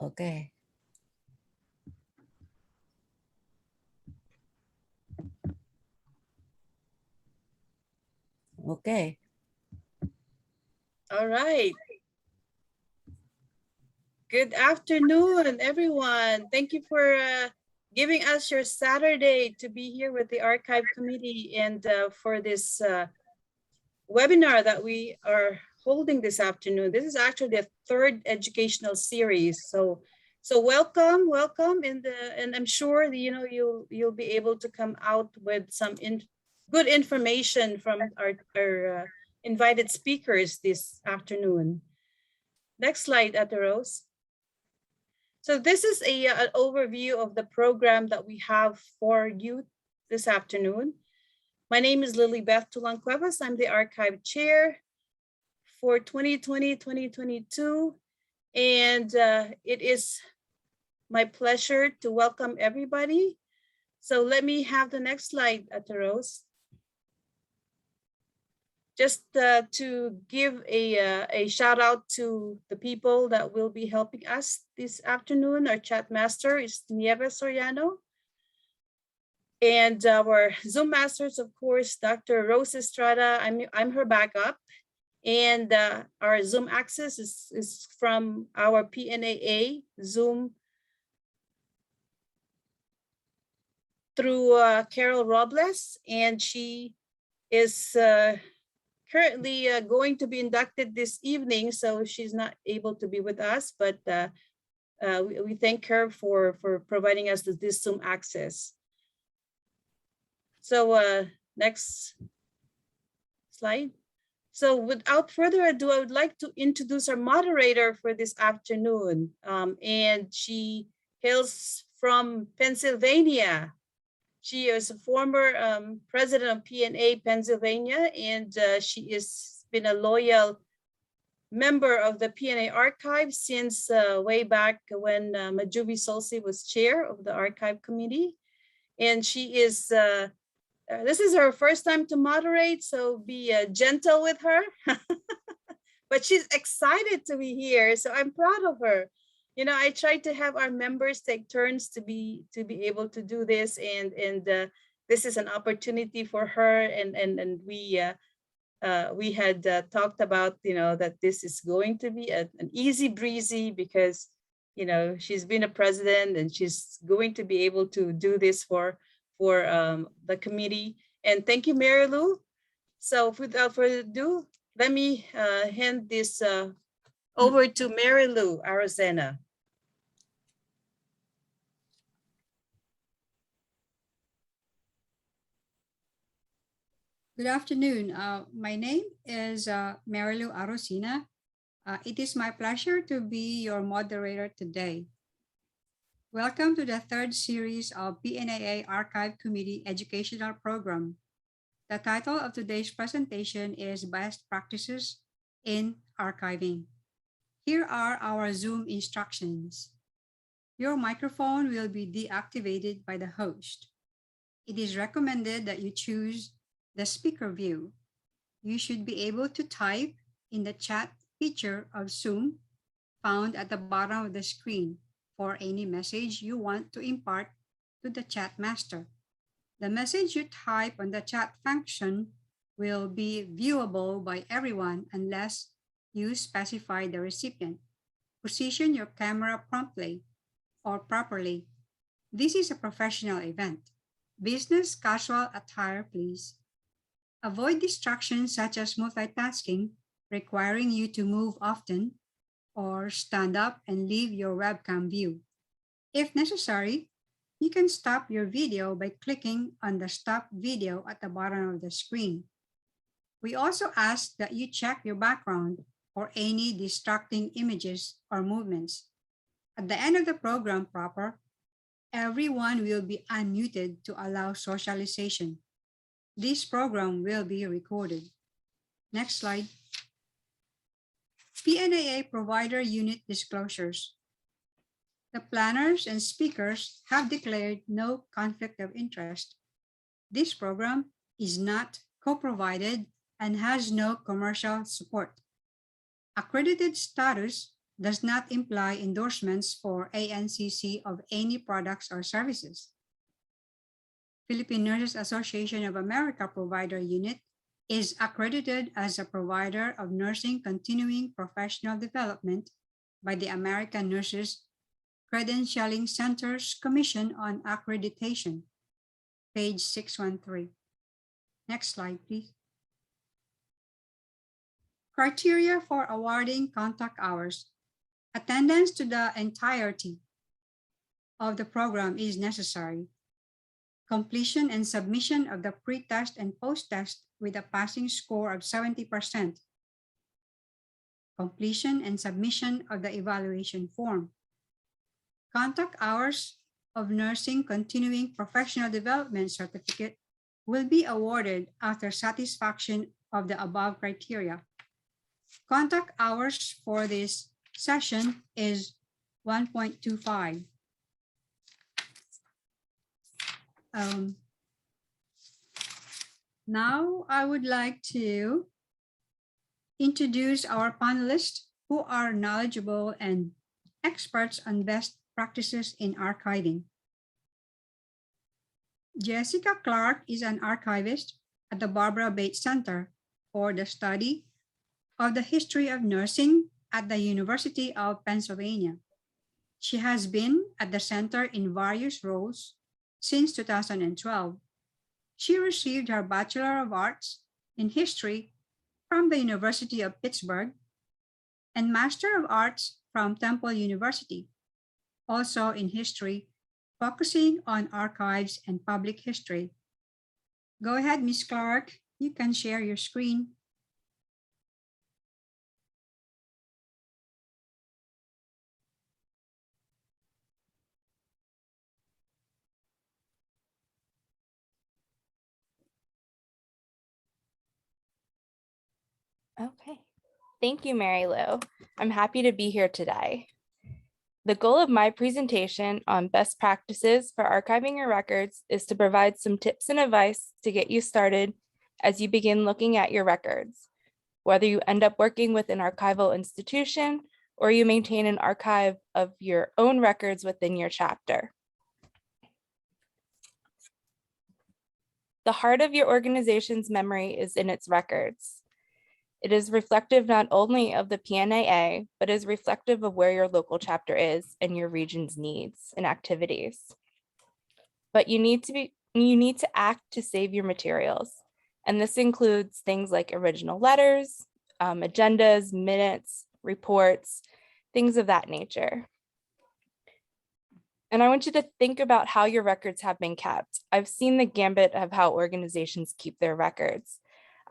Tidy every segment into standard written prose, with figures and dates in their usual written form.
Okay. Okay. All right. Good afternoon, everyone. Thank you for giving us your Saturday to be here with the Archive Committee and for this webinar that we are holding this afternoon. This is actually the third educational series. So welcome, and I'm sure that, you'll be able to come out with some good information from our invited speakers this afternoon. Next slide, Ate Rose. So this is an overview of the program that we have for you this afternoon. My name is Lily Beth Tulang Cuevas. I'm the archive chair for 2020-2022. And it is my pleasure to welcome everybody. So let me have the next slide, Ate Rose. Just to give a shout out to the people that will be helping us this afternoon. Our chat master is Nieves Soriano. And our Zoom masters, of course, Dr. Rose Estrada. I'm her backup. And our Zoom access is from our PNAA Zoom through Carol Robles. And she is currently going to be inducted this evening, so she's not able to be with us, but we thank her for providing us this Zoom access. So next slide. So without further ado, I would like to introduce our moderator for this afternoon. And she hails from Pennsylvania. She is a former president of PNAA Pennsylvania, and she has been a loyal member of the PNAA archive since way back when Majuvi Solsi was chair of the archive committee. And she is, this is her first time to moderate, so be gentle with her. But she's excited to be here, so I'm proud of her. You know, I tried to have our members take turns to be able to do this, and this is an opportunity for her. And we had talked about, that this is going to be an easy breezy, because she's been a president and she's going to be able to do this for the committee. And thank you, Mary Lou. So without further ado, let me hand this over to Mary Lou Arozena. Good afternoon. My name is Marilu Arosina. It is my pleasure to be your moderator today. Welcome to the third series of PNAA Archive Committee Educational Program. The title of today's presentation is Best Practices in Archiving. Here are our Zoom instructions. Your microphone will be deactivated by the host. It is recommended that you choose the speaker view. You should be able to type in the chat feature of Zoom found at the bottom of the screen for any message you want to impart to the chat master. The message you type on the chat function will be viewable by everyone unless you specify the recipient. Position your camera promptly or properly. This is a professional event. Business casual attire, please. Avoid distractions such as multitasking, requiring you to move often, or stand up and leave your webcam view. If necessary, you can stop your video by clicking on the stop video at the bottom of the screen. We also ask that you check your background for any distracting images or movements. At the end of the program proper, everyone will be unmuted to allow socialization. This program will be recorded. Next slide. PNAA Provider Unit Disclosures. The planners and speakers have declared no conflict of interest. This program is not co-provided and has no commercial support. Accredited status does not imply endorsements for ANCC of any products or services. Philippine Nurses Association of America Provider Unit is accredited as a provider of nursing continuing professional development by the American Nurses Credentialing Centers Commission on Accreditation, page 613. Next slide, please. Criteria for awarding contact hours. Attendance to the entirety of the program is necessary. Completion and submission of the pre-test and post-test with a passing score of 70%. Completion and submission of the evaluation form. Contact hours of nursing continuing professional development certificate will be awarded after satisfaction of the above criteria. Contact hours for this session is 1.25. Now I would like to introduce our panelists who are knowledgeable and experts on best practices in archiving. Jessica Clark is an archivist at the Barbara Bates Center for the Study of the History of Nursing at the University of Pennsylvania. She has been at the center in various roles since 2012. She received her Bachelor of Arts in History from the University of Pittsburgh and Master of Arts from Temple University, also in history, focusing on archives and public history. Go ahead, Ms. Clark. You can share your screen. Okay. Thank you, Mary Lou. I'm happy to be here today. The goal of my presentation on best practices for archiving your records is to provide some tips and advice to get you started as you begin looking at your records, whether you end up working with an archival institution or you maintain an archive of your own records within your chapter. The heart of your organization's memory is in its records. It is reflective not only of the PNAA, but is reflective of where your local chapter is and your region's needs and activities. But you need to act to save your materials. And this includes things like original letters, agendas, minutes, reports, things of that nature. And I want you to think about how your records have been kept. I've seen the gambit of how organizations keep their records.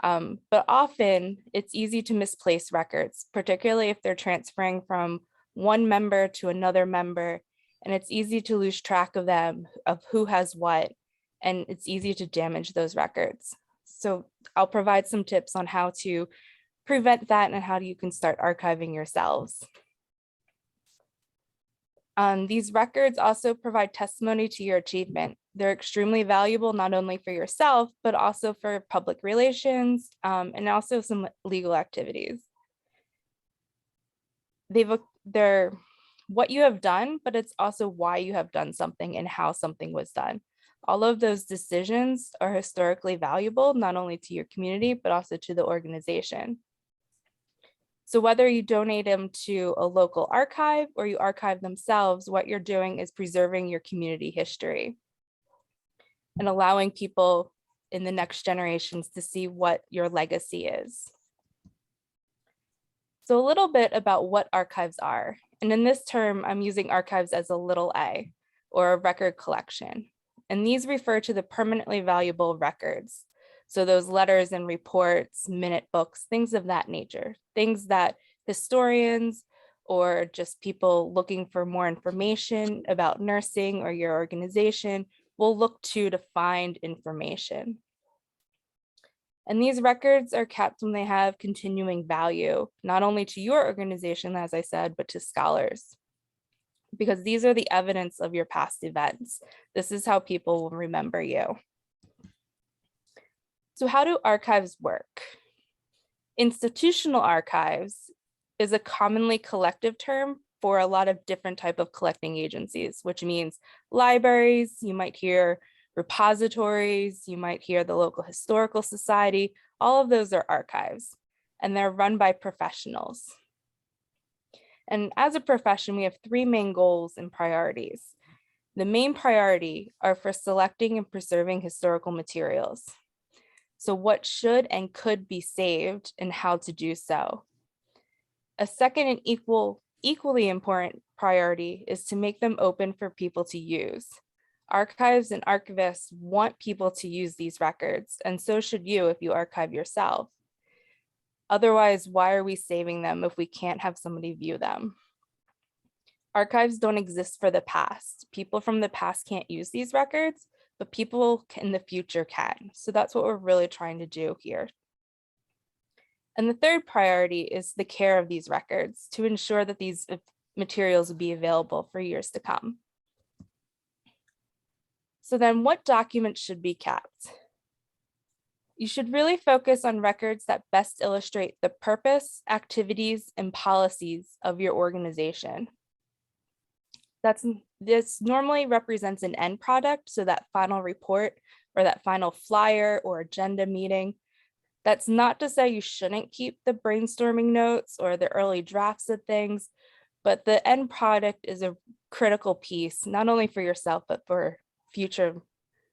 But often it's easy to misplace records, particularly if they're transferring from one member to another member, and it's easy to lose track of them, of who has what, and it's easy to damage those records. So I'll provide some tips on how to prevent that and how you can start archiving yourselves. These records also provide testimony to your achievement. They're extremely valuable, not only for yourself, but also for public relations and also some legal activities. They're what you have done, but it's also why you have done something and how something was done. All of those decisions are historically valuable, not only to your community, but also to the organization. So whether you donate them to a local archive or you archive themselves, what you're doing is preserving your community history and allowing people in the next generations to see what your legacy is. So a little bit about what archives are. And in this term, I'm using archives as a little a, or a record collection. And these refer to the permanently valuable records. So those letters and reports, minute books, things of that nature, things that historians or just people looking for more information about nursing or your organization will look to find information. And these records are kept when they have continuing value, not only to your organization, as I said, but to scholars, because these are the evidence of your past events. This is how people will remember you. So how do archives work? Institutional archives is a commonly collective term for a lot of different type of collecting agencies, which means libraries, you might hear repositories, you might hear the local historical society, all of those are archives, and they're run by professionals. And as a profession, we have three main goals and priorities. The main priority are for selecting and preserving historical materials. So what should and could be saved and how to do so. A second and equally important priority is to make them open for people to use. Archives and archivists want people to use these records, and so should you if you archive yourself. Otherwise, why are we saving them if we can't have somebody view them? Archives don't exist for the past. People from the past can't use these records, but people in the future can. So that's what we're really trying to do here. And the third priority is the care of these records to ensure that these materials will be available for years to come. So then what documents should be kept? You should really focus on records that best illustrate the purpose, activities, and policies of your organization. This normally represents an end product, so that final report or that final flyer or agenda meeting. That's not to say you shouldn't keep the brainstorming notes or the early drafts of things, but the end product is a critical piece, not only for yourself, but for future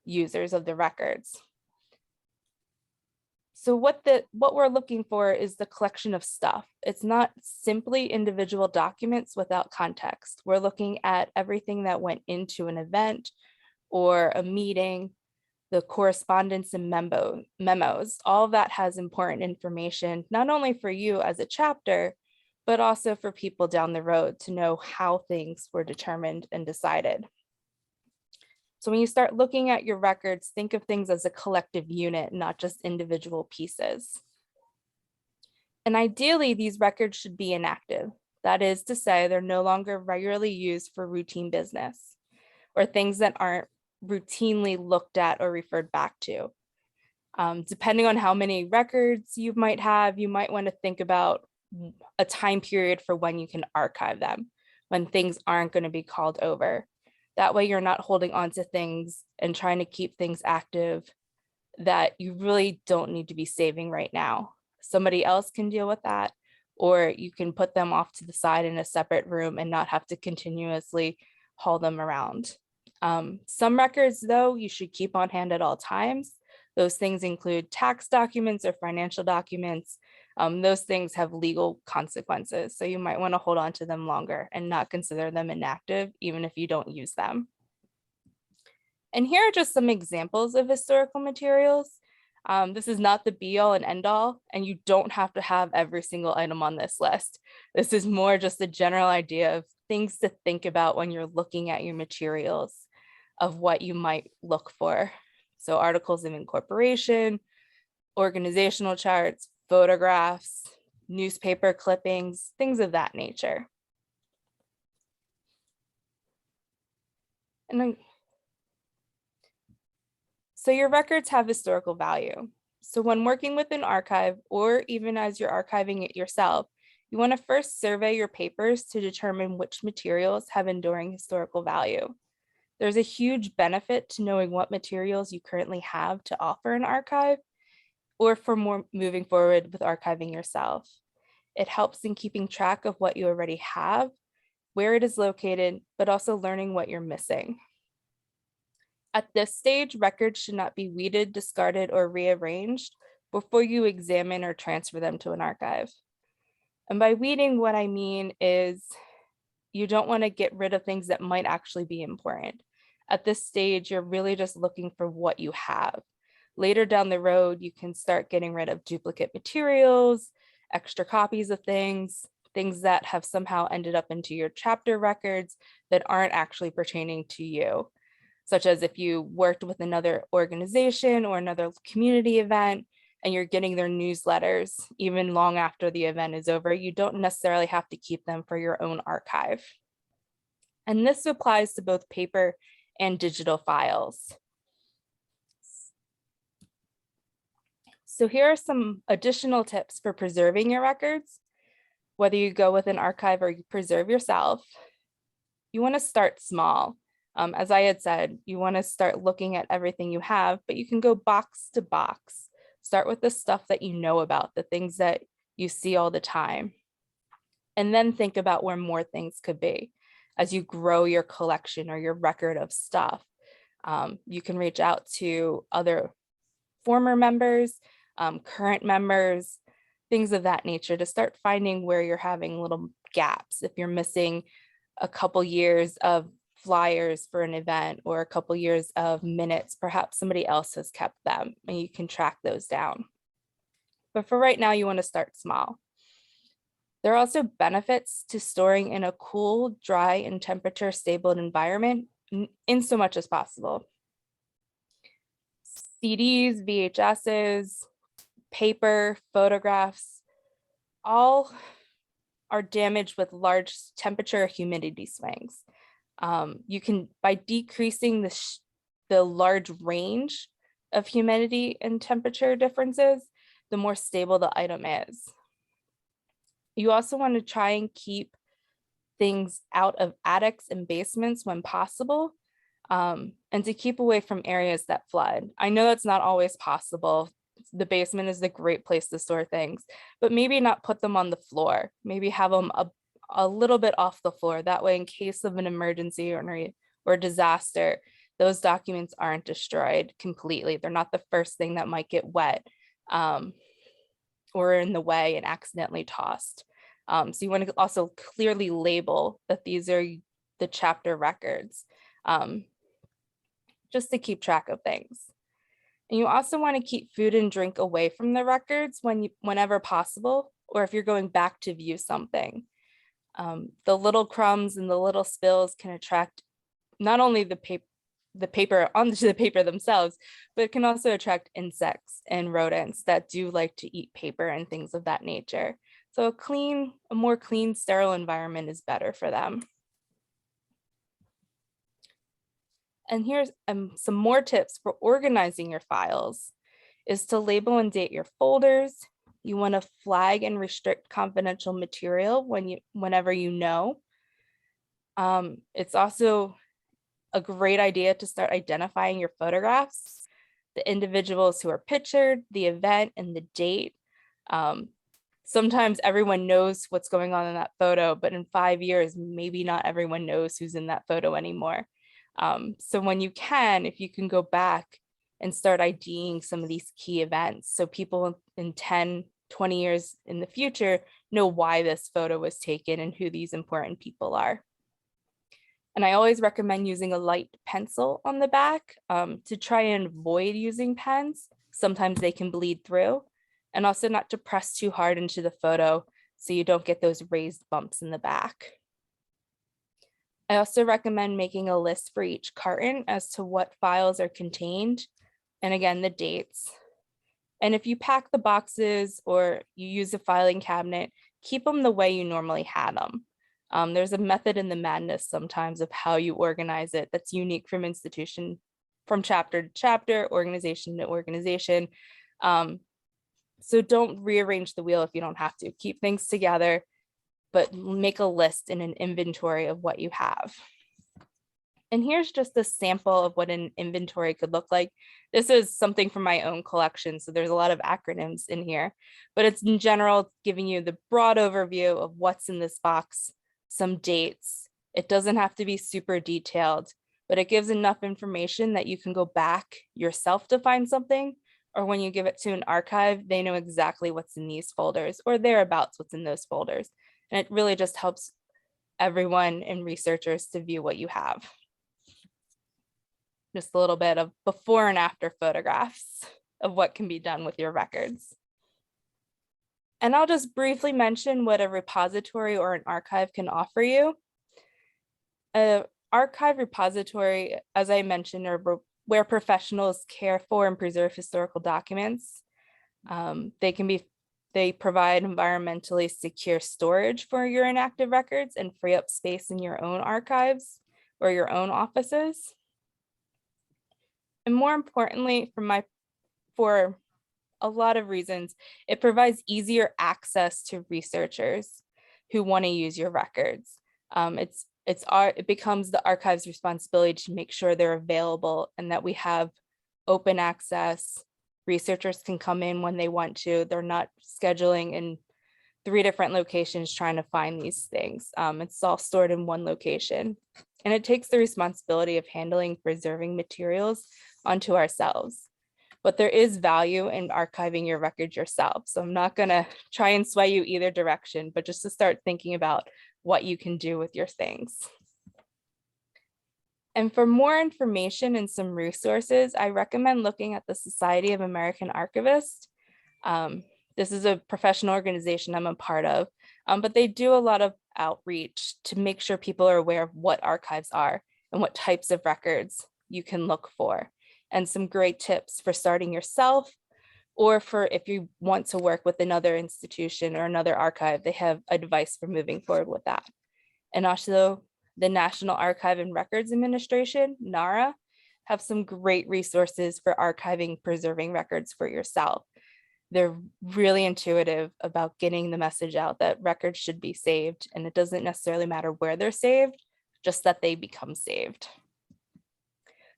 users of the records. So what we're looking for is the collection of stuff. It's not simply individual documents without context. We're looking at everything that went into an event or a meeting, the correspondence and memos. All of that has important information, not only for you as a chapter, but also for people down the road to know how things were determined and decided. So when you start looking at your records, think of things as a collective unit, not just individual pieces. And ideally, these records should be inactive. That is to say, they're no longer regularly used for routine business or things that aren't routinely looked at or referred back to. Depending on how many records you might have, you might want to think about a time period for when you can archive them, when things aren't going to be called over. That way you're not holding on to things and trying to keep things active that you really don't need to be saving right now. Somebody else can deal with that, or you can put them off to the side in a separate room and not have to continuously haul them around. Some records, though, you should keep on hand at all times. Those things include tax documents or financial documents. Those things have legal consequences, so you might want to hold on to them longer and not consider them inactive, even if you don't use them. And here are just some examples of historical materials. This is not the be all and end all, and you don't have to have every single item on this list. This is more just a general idea of things to think about when you're looking at your materials of what you might look for. So articles of incorporation, organizational charts, photographs, newspaper clippings, things of that nature. So your records have historical value. So when working with an archive, or even as you're archiving it yourself, you want to first survey your papers to determine which materials have enduring historical value. There's a huge benefit to knowing what materials you currently have to offer an archive, or for more moving forward with archiving yourself. It helps in keeping track of what you already have, where it is located, but also learning what you're missing. At this stage, records should not be weeded, discarded, or rearranged before you examine or transfer them to an archive. And by weeding, what I mean is you don't want to get rid of things that might actually be important. At this stage, you're really just looking for what you have. Later down the road, you can start getting rid of duplicate materials, extra copies of things that have somehow ended up into your chapter records that aren't actually pertaining to you, such as if you worked with another organization or another community event and you're getting their newsletters even long after the event is over, you don't necessarily have to keep them for your own archive. And this applies to both paper and digital files. So here are some additional tips for preserving your records. Whether you go with an archive or you preserve yourself, you want to start small. As I had said, you want to start looking at everything you have, but you can go box to box. Start with the stuff that you know about, the things that you see all the time, and then think about where more things could be. As you grow your collection or your record of stuff, you can reach out to other former members, current members, things of that nature to start finding where you're having little gaps. If you're missing a couple years of flyers for an event or a couple years of minutes, perhaps somebody else has kept them and you can track those down. But for right now, you want to start small. There are also benefits to storing in a cool, dry, and temperature stable environment in so much as possible. CDs, VHSs, paper, photographs, all are damaged with large temperature or humidity swings. You can, by decreasing the large range of humidity and temperature differences, the more stable the item is. You also want to try and keep things out of attics and basements when possible, and to keep away from areas that flood. I know that's not always possible. The basement is a great place to store things, but maybe not put them on the floor. Maybe have them a little bit off the floor. That way, in case of an emergency or disaster, those documents aren't destroyed completely. They're not the first thing that might get wet or in the way and accidentally tossed. So you want to also clearly label that these are the chapter records, just to keep track of things. And you also want to keep food and drink away from the records whenever possible, or if you're going back to view something. The little crumbs and the little spills can attract not only the paper onto the paper themselves, but it can also attract insects and rodents that do like to eat paper and things of that nature. So a more clean, sterile environment is better for them. And here's some more tips for organizing your files is to label and date your folders. You want to flag and restrict confidential material whenever you know. It's also a great idea to start identifying your photographs, the individuals who are pictured, the event, and the date. Sometimes everyone knows what's going on in that photo, but in 5 years, maybe not everyone knows who's in that photo anymore. So when you can, if you can go back and start IDing some of these key events, so people in 10, 20 years in the future know why this photo was taken and who these important people are. And I always recommend using a light pencil on the back to try and avoid using pens. Sometimes they can bleed through, and also not to press too hard into the photo so you don't get those raised bumps in the back. I also recommend making a list for each carton as to what files are contained, and again, the dates. And if you pack the boxes or you use a filing cabinet, keep them the way you normally had them. There's a method in the madness sometimes of how you organize it that's unique from institution, from chapter to chapter, organization to organization. So don't rearrange the wheel if you don't have to. Keep things together, but make a list and an inventory of what you have. And here's just a sample of what an inventory could look like. This is something from my own collection, so there's a lot of acronyms in here, but it's in general giving you the broad overview of what's in this box, some dates. It doesn't have to be super detailed, but it gives enough information that you can go back yourself to find something, or when you give it to an archive, they know exactly what's in these folders or thereabouts what's in those folders. And it really just helps everyone and researchers to view what you have. Just a little bit of before and after photographs of what can be done with your records. And I'll just briefly mention what a repository or an archive can offer you. An archive repository, as I mentioned, are where professionals care for and preserve historical documents. They provide environmentally secure storage for your inactive records and free up space in your own archives or your own offices. And more importantly, for a lot of reasons, it provides easier access to researchers. who want to use your records. It becomes the archive's responsibility to make sure they're available and that we have open access. Researchers can come in when they want to. They're not scheduling in 3 different locations trying to find these things. It's all stored in one location. And it takes the responsibility of handling preserving materials onto ourselves. But there is value in archiving your records yourself. So I'm not gonna try and sway you either direction, but just to start thinking about what you can do with your things. And for more information and some resources, I recommend looking at the Society of American Archivists. This is a professional organization I'm a part of, but they do a lot of outreach to make sure people are aware of what archives are and what types of records you can look for, and some great tips for starting yourself, or for if you want to work with another institution or another archive, they have advice for moving forward with that. And also the National Archive and Records Administration, NARA, have some great resources for archiving, preserving records for yourself. They're really intuitive about getting the message out that records should be saved, and it doesn't necessarily matter where they're saved, just that they become saved.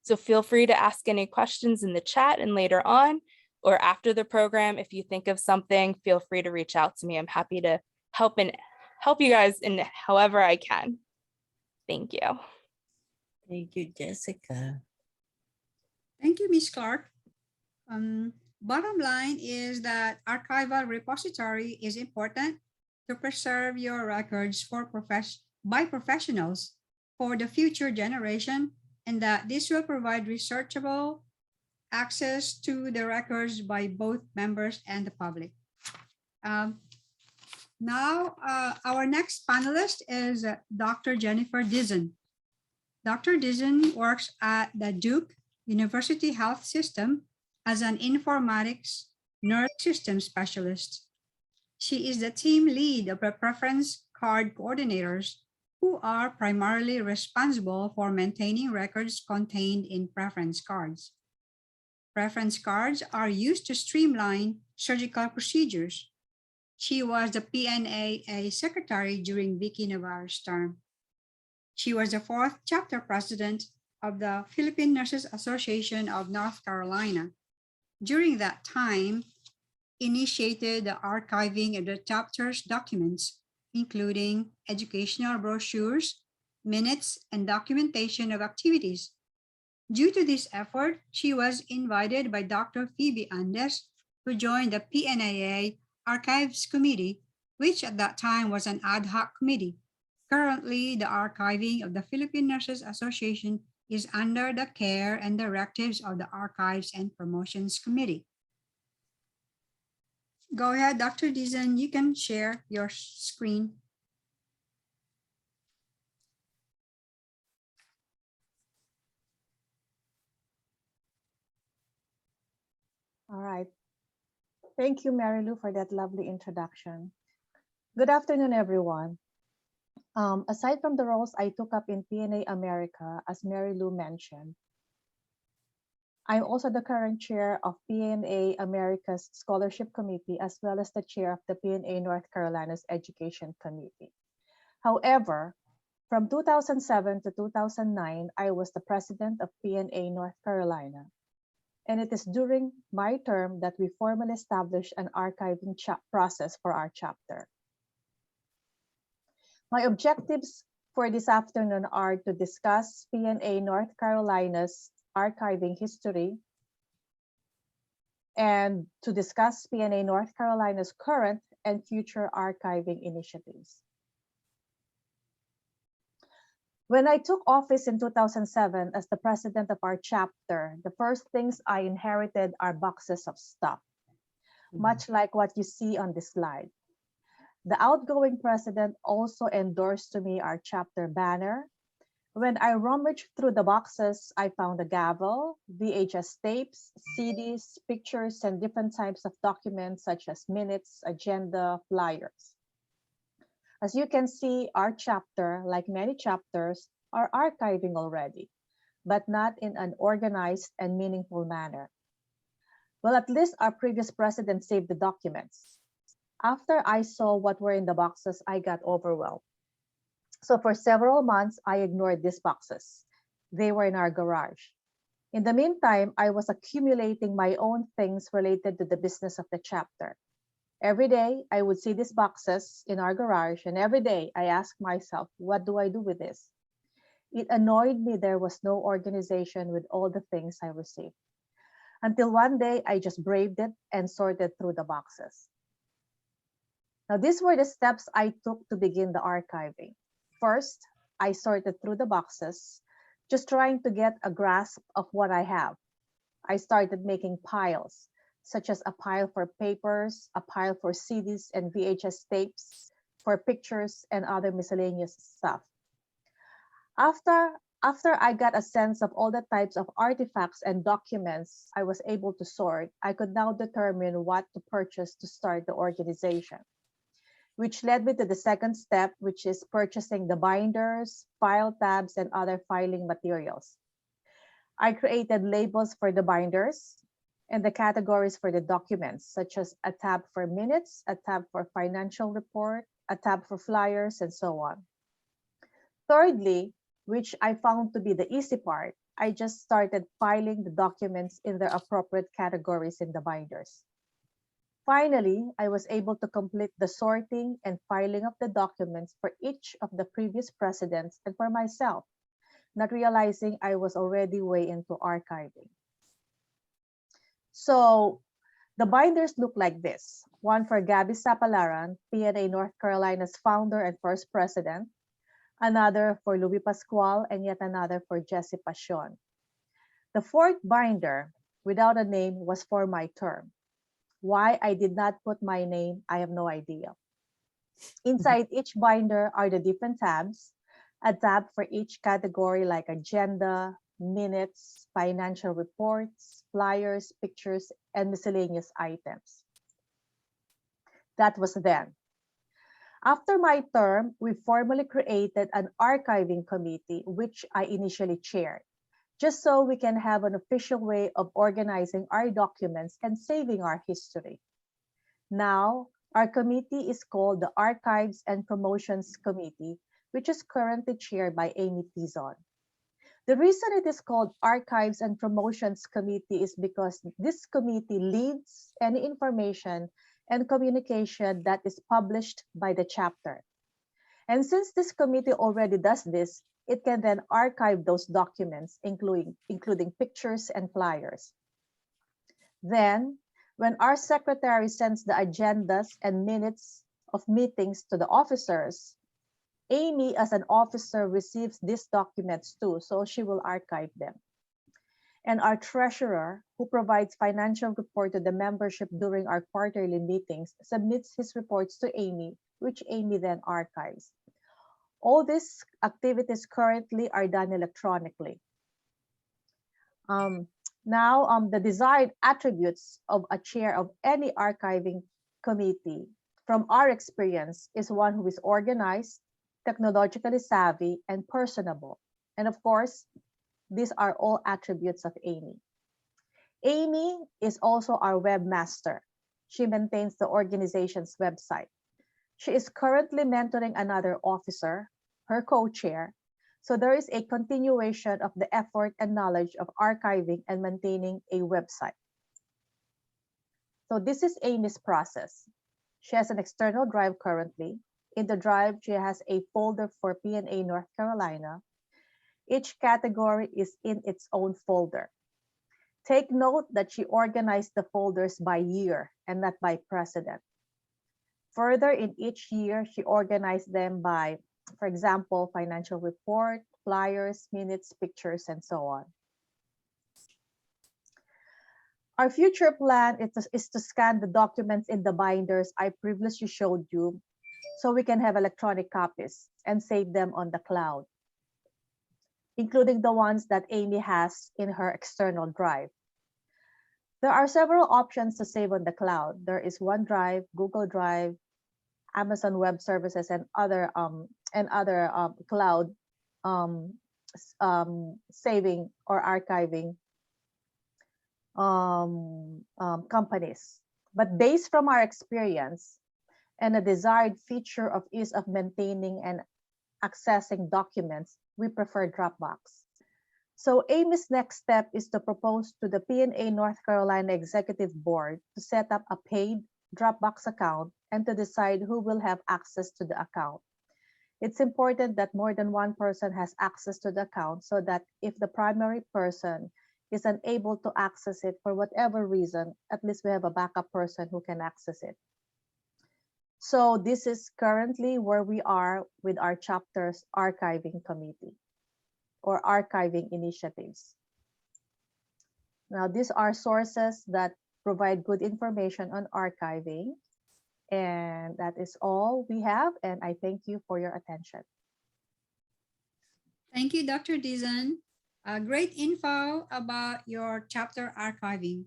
So feel free to ask any questions in the chat and later on, or after the program, if you think of something, feel free to reach out to me. I'm happy to help you guys in however I can. Thank you. Thank you, Jessica. Thank you, Ms. Clark. Bottom line is that archival repository is important to preserve your records by professionals for the future generation, and that this will provide researchable access to the records by both members and the public. Now, our next panelist is Dr. Jennifer Dizon. Dr. Dizon works at the Duke University Health System as an informatics nurse system specialist. She is the team lead of the preference card coordinators, who are primarily responsible for maintaining records contained in preference cards. Preference cards are used to streamline surgical procedures. She was the PNAA secretary during Vicky Navarro's term. She was the 4th chapter president of the Philippine Nurses Association of North Carolina. During that time, initiated the archiving of the chapter's documents, including educational brochures, minutes, and documentation of activities. Due to this effort, she was invited by Dr. Phoebe Andes to join the PNAA Archives Committee, which at that time was an ad hoc committee. Currently, the archiving of the Philippine Nurses Association is under the care and directives of the Archives and Promotions Committee. Go ahead, Dr. Dizon, you can share your screen. All right. Thank you, Mary Lou, for that lovely introduction. Good afternoon, everyone. Aside from the roles I took up in PNA America, as Mary Lou mentioned, I'm also the current chair of PNA America's Scholarship Committee, as well as the chair of the PNA North Carolina's Education Committee. However, from 2007 to 2009, I was the president of PNA North Carolina. And it is during my term that we formally established an archiving process for our chapter. My objectives for this afternoon are to discuss PNA North Carolina's archiving history and to discuss PNA North Carolina's current and future archiving initiatives. When I took office in 2007 as the president of our chapter, the first things I inherited are boxes of stuff, much like what you see on this slide. The outgoing president also endorsed to me our chapter banner. When I rummaged through the boxes, I found a gavel, VHS tapes, CDs, pictures, and different types of documents such as minutes, agenda, flyers. As you can see, our chapter, like many chapters, are archiving already, but not in an organized and meaningful manner. Well, at least our previous president saved the documents. After I saw what were in the boxes, I got overwhelmed. So for several months, I ignored these boxes. They were in our garage. In the meantime, I was accumulating my own things related to the business of the chapter. Every day, I would see these boxes in our garage, and every day I asked myself, what do I do with this? It annoyed me there was no organization with all the things I received. Until one day, I just braved it and sorted through the boxes. Now, these were the steps I took to begin the archiving. First, I sorted through the boxes, just trying to get a grasp of what I have. I started making piles, such as a pile for papers, a pile for CDs and VHS tapes, for pictures and other miscellaneous stuff. After after I got a sense of all the types of artifacts and documents I was able to sort, I could now determine what to purchase to start the organization, which led me to the second step, which is purchasing the binders, file tabs, and other filing materials. I created labels for the binders and the categories for the documents, such as a tab for minutes, a tab for financial report, a tab for flyers, and so on. Thirdly, which I found to be the easy part, I just started filing the documents in their appropriate categories in the binders. Finally, I was able to complete the sorting and filing of the documents for each of the previous presidents and for myself, not realizing I was already way into archiving. So the binders look like this. One for Gabby Sapalaran, PNA North Carolina's founder and first president, another for Louis Pascual, and yet another for Jesse Pasion. The fourth binder, without a name, was for my term. Why I did not put my name, I have no idea. Inside each binder are the different tabs, a tab for each category like agenda, minutes, financial reports, flyers, pictures, and miscellaneous items. That was then. After my term, we formally created an archiving committee, which I initially chaired, just so we can have an official way of organizing our documents and saving our history. Now, our committee is called the Archives and Promotions Committee, which is currently chaired by Amy Tizon. The reason it is called Archives and Promotions Committee is because this committee leads any information and communication that is published by the chapter. And since this committee already does this, it can then archive those documents, including pictures and flyers. Then, when our secretary sends the agendas and minutes of meetings to the officers, Amy, as an officer, receives these documents too, so she will archive them. And our treasurer, who provides financial report to the membership during our quarterly meetings, submits his reports to Amy, which Amy then archives. All these activities currently are done electronically. The desired attributes of a chair of any archiving committee, from our experience, is one who is organized, technologically savvy, and personable. And of course, these are all attributes of Amy. Amy is also our webmaster. She maintains the organization's website. She is currently mentoring another officer, her co-chair, so there is a continuation of the effort and knowledge of archiving and maintaining a website. So this is Amy's process. She has an external drive currently. In the drive, she has a folder for PNA North Carolina. Each category is in its own folder. Take note that she organized the folders by year and not by president. Further, in each year, she organized them by, for example, financial report, flyers, minutes, pictures, and so on. Our future plan is to scan the documents in the binders I previously showed you so we can have electronic copies and save them on the cloud, including the ones that Amy has in her external drive. There are several options to save on the cloud. There is OneDrive, Google Drive, Amazon Web Services, and other cloud saving or archiving companies. But based from our experience, and a desired feature of ease of maintaining and accessing documents, we prefer Dropbox. So Amy's next step is to propose to the PNA North Carolina Executive Board to set up a paid Dropbox account and to decide who will have access to the account. It's important that more than one person has access to the account so that if the primary person is unable to access it for whatever reason, at least we have a backup person who can access it. So this is currently where we are with our chapter's archiving committee or archiving initiatives. Now, these are sources that provide good information on archiving. And that is all we have. And I thank you for your attention. Thank you, Dr. Dizon. Great info about your chapter archiving.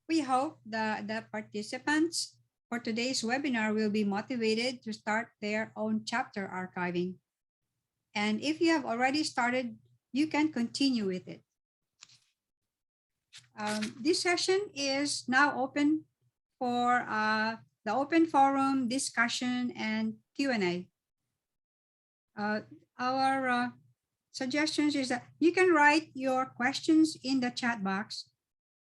We hope that the participants for today's webinar will be motivated to start their own chapter archiving. And if you have already started, you can continue with it. This session is now open for the open forum discussion and Q&A. Our suggestions is that you can write your questions in the chat box.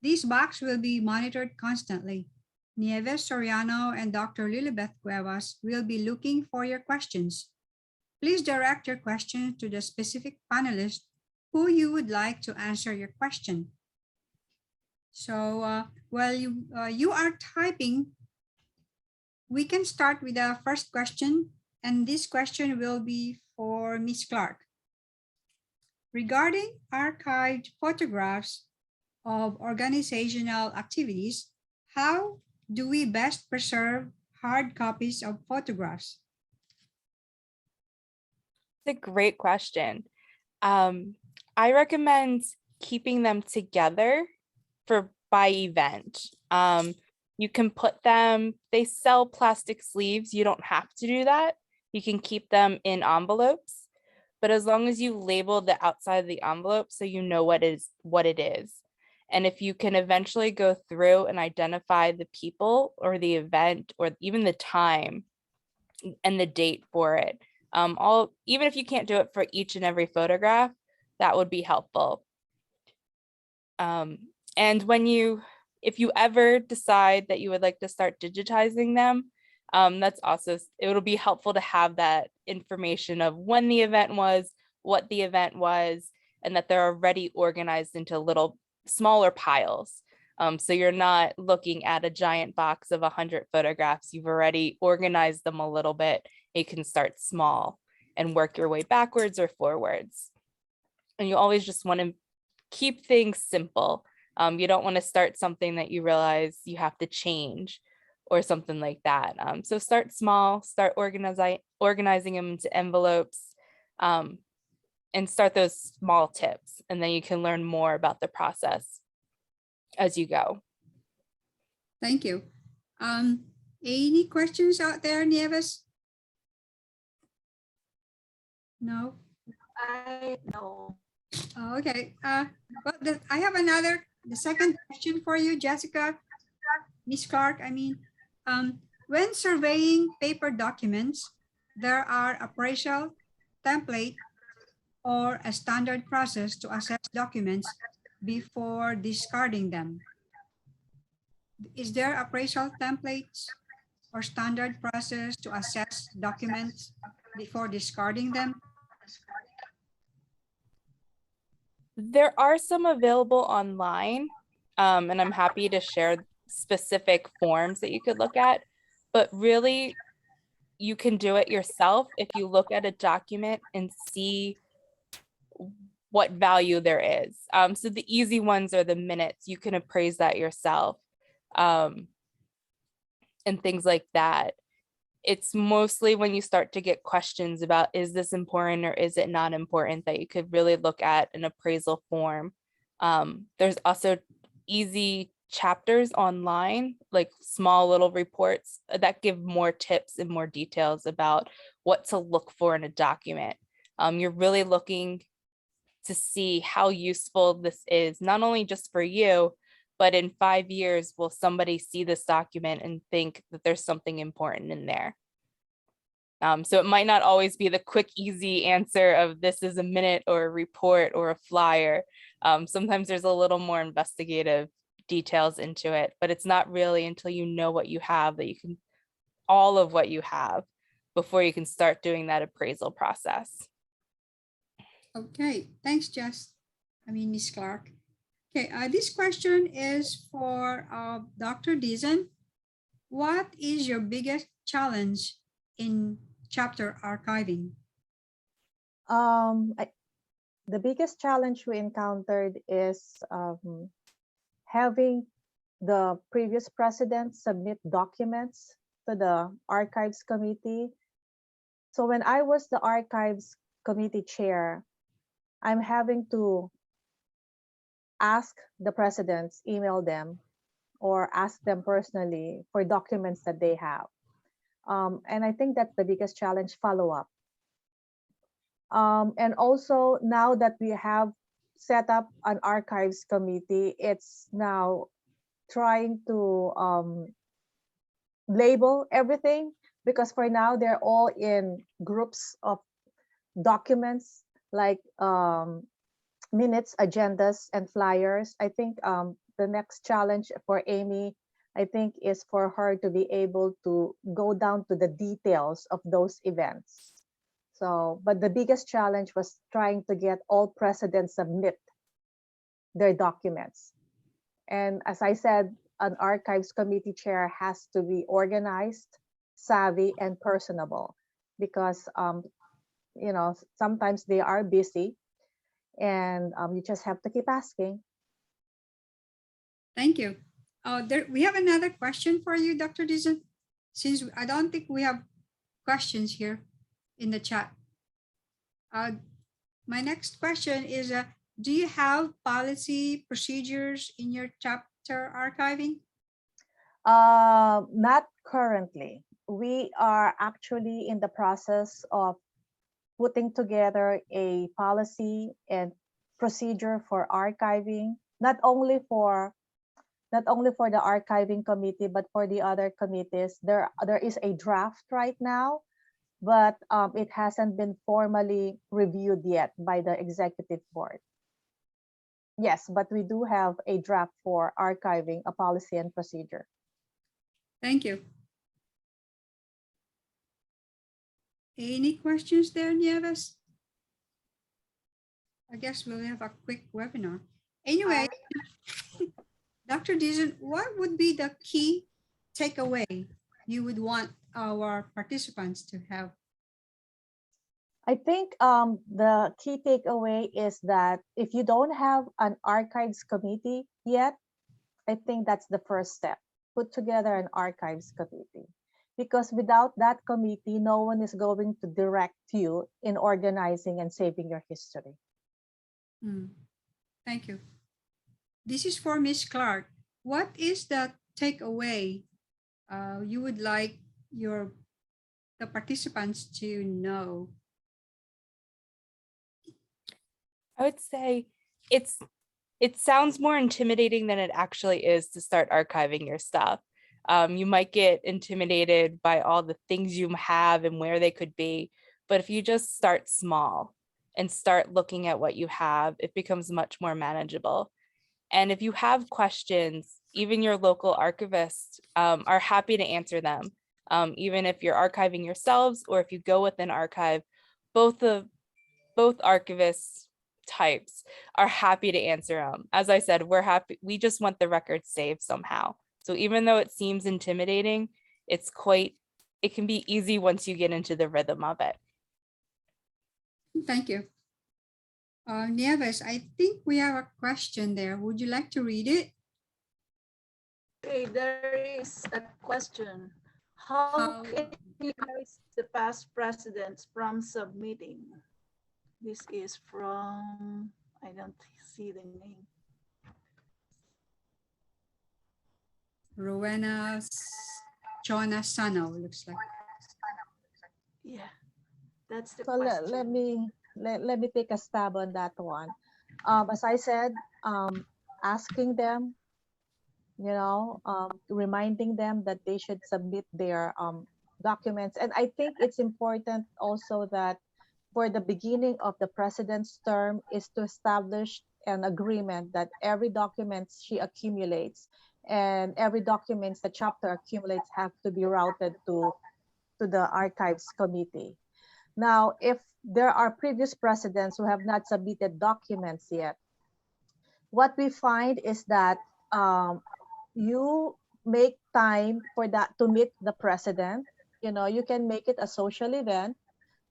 This box will be monitored constantly. Nieves Soriano and Dr. Lilibeth Cuevas will be looking for your questions. Please direct your question to the specific panelist who you would like to answer your question. So while you are typing, we can start with the first question, and this question will be for Ms. Clark. Regarding archived photographs of organizational activities, how do we best preserve hard copies of photographs? It's a great question. I recommend keeping them together by event. You can put them, they sell plastic sleeves. You don't have to do that. You can keep them in envelopes, but as long as you label the outside of the envelope so you know what it is. And if you can eventually go through and identify the people or the event or even the time and the date for it, even if you can't do it for each and every photograph, that would be helpful. And if you ever decide that you would like to start digitizing them, it'll be helpful to have that information of when the event was, what the event was, and that they're already organized into little smaller piles. So you're not looking at a giant box of 100 photographs. You've already organized them a little bit. You can start small and work your way backwards or forwards. And you always just want to keep things simple. You don't want to start something that you realize you have to change or something like that. So start small, start organizing them into envelopes, and start those small tips. And then you can learn more about the process as you go. Thank you. Any questions out there, Nieves? No? No. Oh, okay. Well, I have the second question for you, Jessica, Ms. Clark. When surveying paper documents, there are appraisal template or a standard process to assess documents before discarding them. Is there appraisal templates or standard process to assess documents before discarding them? There are some available online, and I'm happy to share specific forms that you could look at, but really you can do it yourself if you look at a document and see what value there is. So the easy ones are the minutes. You can appraise that yourself, and things like that. It's mostly when you start to get questions about, is this important or is it not important, that you could really look at an appraisal form. There's also easy chapters online, like small little reports that give more tips and more details about what to look for in a document. You're really looking to see how useful this is, not only just for you, but in 5 years, will somebody see this document and think that there's something important in there? So it might not always be the quick, easy answer of this is a minute or a report or a flyer. Sometimes there's a little more investigative details into it, but it's not really until you know what you have that you can, all of what you have, before you can start doing that appraisal process. Okay, thanks, Miss Clark. Okay, this question is for Dr. Dizon. What is your biggest challenge in chapter archiving? The biggest challenge we encountered is having the previous president submit documents to the archives committee. So when I was the archives committee chair, I'm having to ask the presidents, email them, or ask them personally for documents that they have. And I think that's the biggest challenge, follow up. And also now that we have set up an archives committee, it's now trying to label everything, because for now they're all in groups of documents like minutes, agendas, and flyers. I think the next challenge for Amy, I think, is for her to be able to go down to the details of those events. So, but the biggest challenge was trying to get all presidents submit their documents. And as I said, an archives committee chair has to be organized, savvy, and personable, because sometimes they are busy, and you just have to keep asking. Thank you. We have another question for you, Dr. Dizon, since I don't think we have questions here in the chat. My next question is, do you have policy procedures in your chapter archiving? Not currently. We are actually in the process of putting together a policy and procedure for archiving, not only for the archiving committee, but for the other committees. There is a draft right now, but it hasn't been formally reviewed yet by the executive board. Yes, but we do have a draft for archiving, a policy and procedure. Thank you. Any questions there, Nieves? I guess we'll have a quick webinar. Anyway, Dr. Dizon, what would be the key takeaway you would want our participants to have? I think the key takeaway is that if you don't have an archives committee yet, I think that's the first step. Put together an archives committee, because without that committee, no one is going to direct you in organizing and saving your history. Thank you. This is for Ms. Clark. What is the takeaway you would like the participants to know? I would say it sounds more intimidating than it actually is to start archiving your stuff. You might get intimidated by all the things you have and where they could be, but if you just start small and start looking at what you have, it becomes much more manageable. And if you have questions, even your local archivists are happy to answer them. Even if you're archiving yourselves or if you go with an archive, both archivists types are happy to answer them. As I said, we're happy. We just want the record saved somehow. So even though it seems intimidating, it can be easy once you get into the rhythm of it. Thank you. Nieves, I think we have a question there. Would you like to read it? Okay, there is a question. How can you erase the past presidents from submitting? This is from, I don't see the name. Rowena Chona Sano, looks like. Yeah, that's the So question. let me take a stab on that one. As I said, asking them, reminding them that they should submit their documents. And I think it's important also that for the beginning of the president's term is to establish an agreement that every document she accumulates and every documents the chapter accumulates have to be routed to the archives committee. Now, if there are previous presidents who have not submitted documents yet, what we find is that you make time for that to meet the president. You can make it a social event,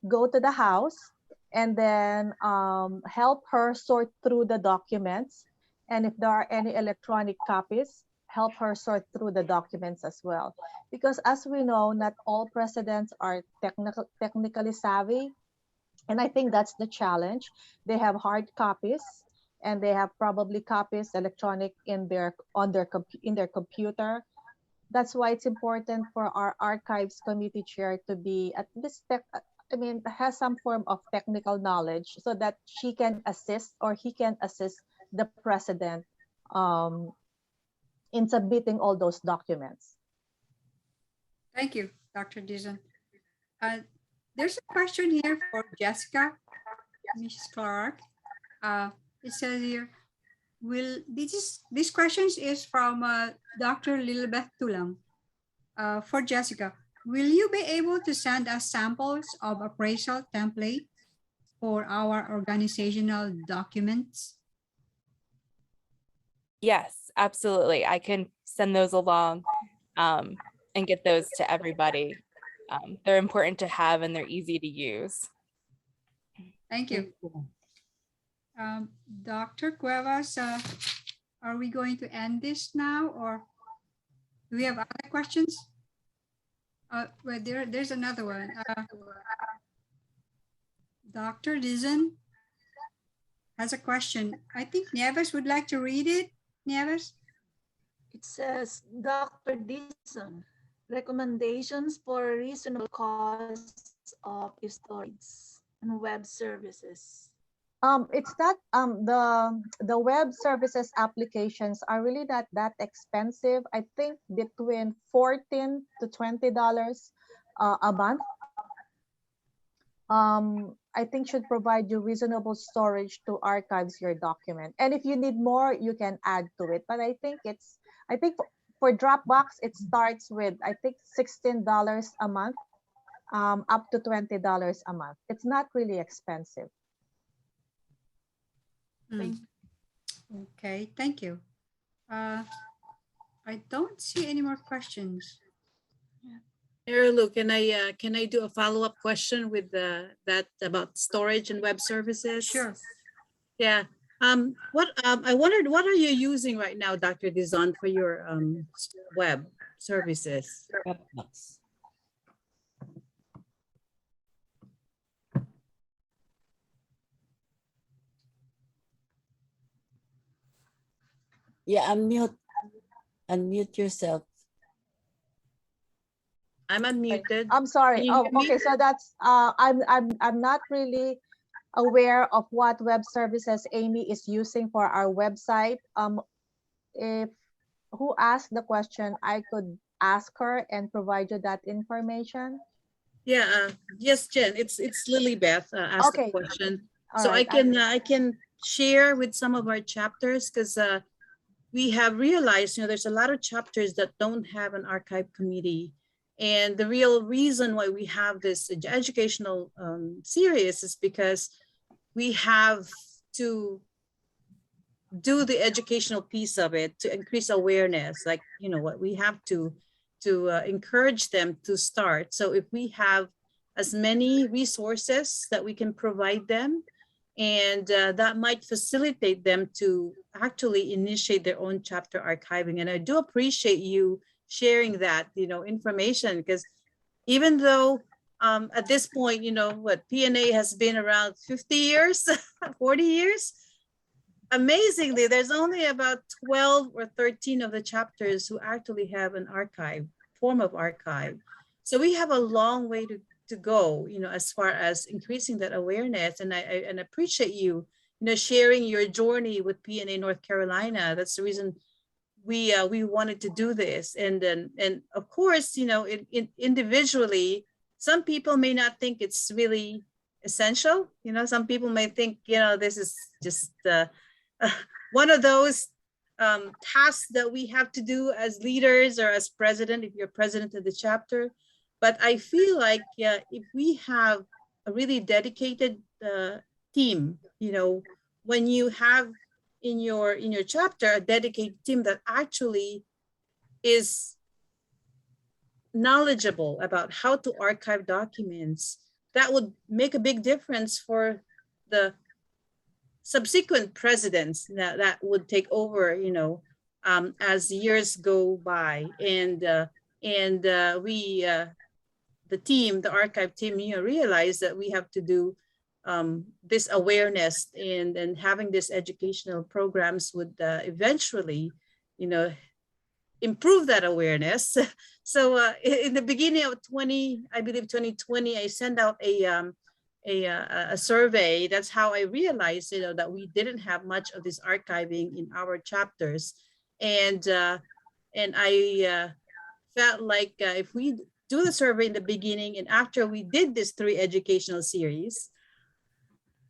go to the house, and then help her sort through the documents. And if there are any electronic copies, help her sort through the documents as well. Because as we know, not all presidents are technically savvy. And I think that's the challenge. They have hard copies and they have probably copies electronic in their computer. That's why it's important for our archives committee chair to be at this has some form of technical knowledge so that she can assist or he can assist the president in submitting all those documents. Thank you, Dr. Dizon. There's a question here for Jessica, Mrs. Clark. It says here, this question is from Dr. Lilibeth Tulang. For Jessica, will you be able to send us samples of appraisal template for our organizational documents? Yes, absolutely. I can send those along and get those to everybody. They're important to have and they're easy to use. Thank you. Dr. Cuevas, are we going to end this now or do we have other questions? Well, there's another one. Dr. Dizon has a question. I think Nieves would like to read it. Nieves? It says, Dr. Dizon, recommendations for reasonable costs of storage and web services. It's not the web services applications are really not that expensive. I think between $14 to $20 a month. I think should provide you reasonable storage to archives your document. And if you need more, you can add to it. But I think for Dropbox, it starts with I think $16 a month, up to $20 a month. It's not really expensive. Okay, thank you. I don't see any more questions. Marilu, can I do a follow-up question with that about storage and web services? Sure. Yeah. I wondered, what are you using right now, Dr. Dizon, for your web services? Dropbox. Yeah, unmute yourself. I'm unmuted. I'm sorry. Can you Oh, hear me? okay. So that's I'm not really aware of what web services Amy is using for our website. If who asked the question, I could ask her and provide you that information. Yeah. Yes, Jen. It's Lilibeth asked Okay. the question, All so right. I can share with some of our chapters because we have realized, there's a lot of chapters that don't have an archive committee. And the real reason why we have this educational series is because we have to do the educational piece of it to increase awareness. Like, what we have to encourage them to start. So if we have as many resources that we can provide them, and that might facilitate them to actually initiate their own chapter archiving. And I do appreciate you sharing that, information, because even though at this point, what PNAA has been around 50 years, 40 years, amazingly, there's only about 12 or 13 of the chapters who actually have an form of archive. So we have a long way to go, as far as increasing that awareness. And I appreciate you, sharing your journey with PNAA North Carolina. That's the reason we wanted to do this. And of course, you know, individually, some people may not think it's really essential. You know, some people may think, you know, this is just one of those tasks that we have to do as leaders or as president, if you're president of the chapter. But I feel like, yeah, if we have a really dedicated team, you know, when you have in your chapter a dedicated team that actually is knowledgeable about how to archive documents, that would make a big difference for the subsequent presidents that would take over, you know, as years go by. And we, the team, the archive team, you know, realize that we have to do this awareness, and having this educational programs would eventually, you know, improve that awareness. So in the beginning of 2020, I sent out a survey. That's how I realized, you know, that we didn't have much of this archiving in our chapters, and I felt like if we do the survey in the beginning and after we did this 3 educational series,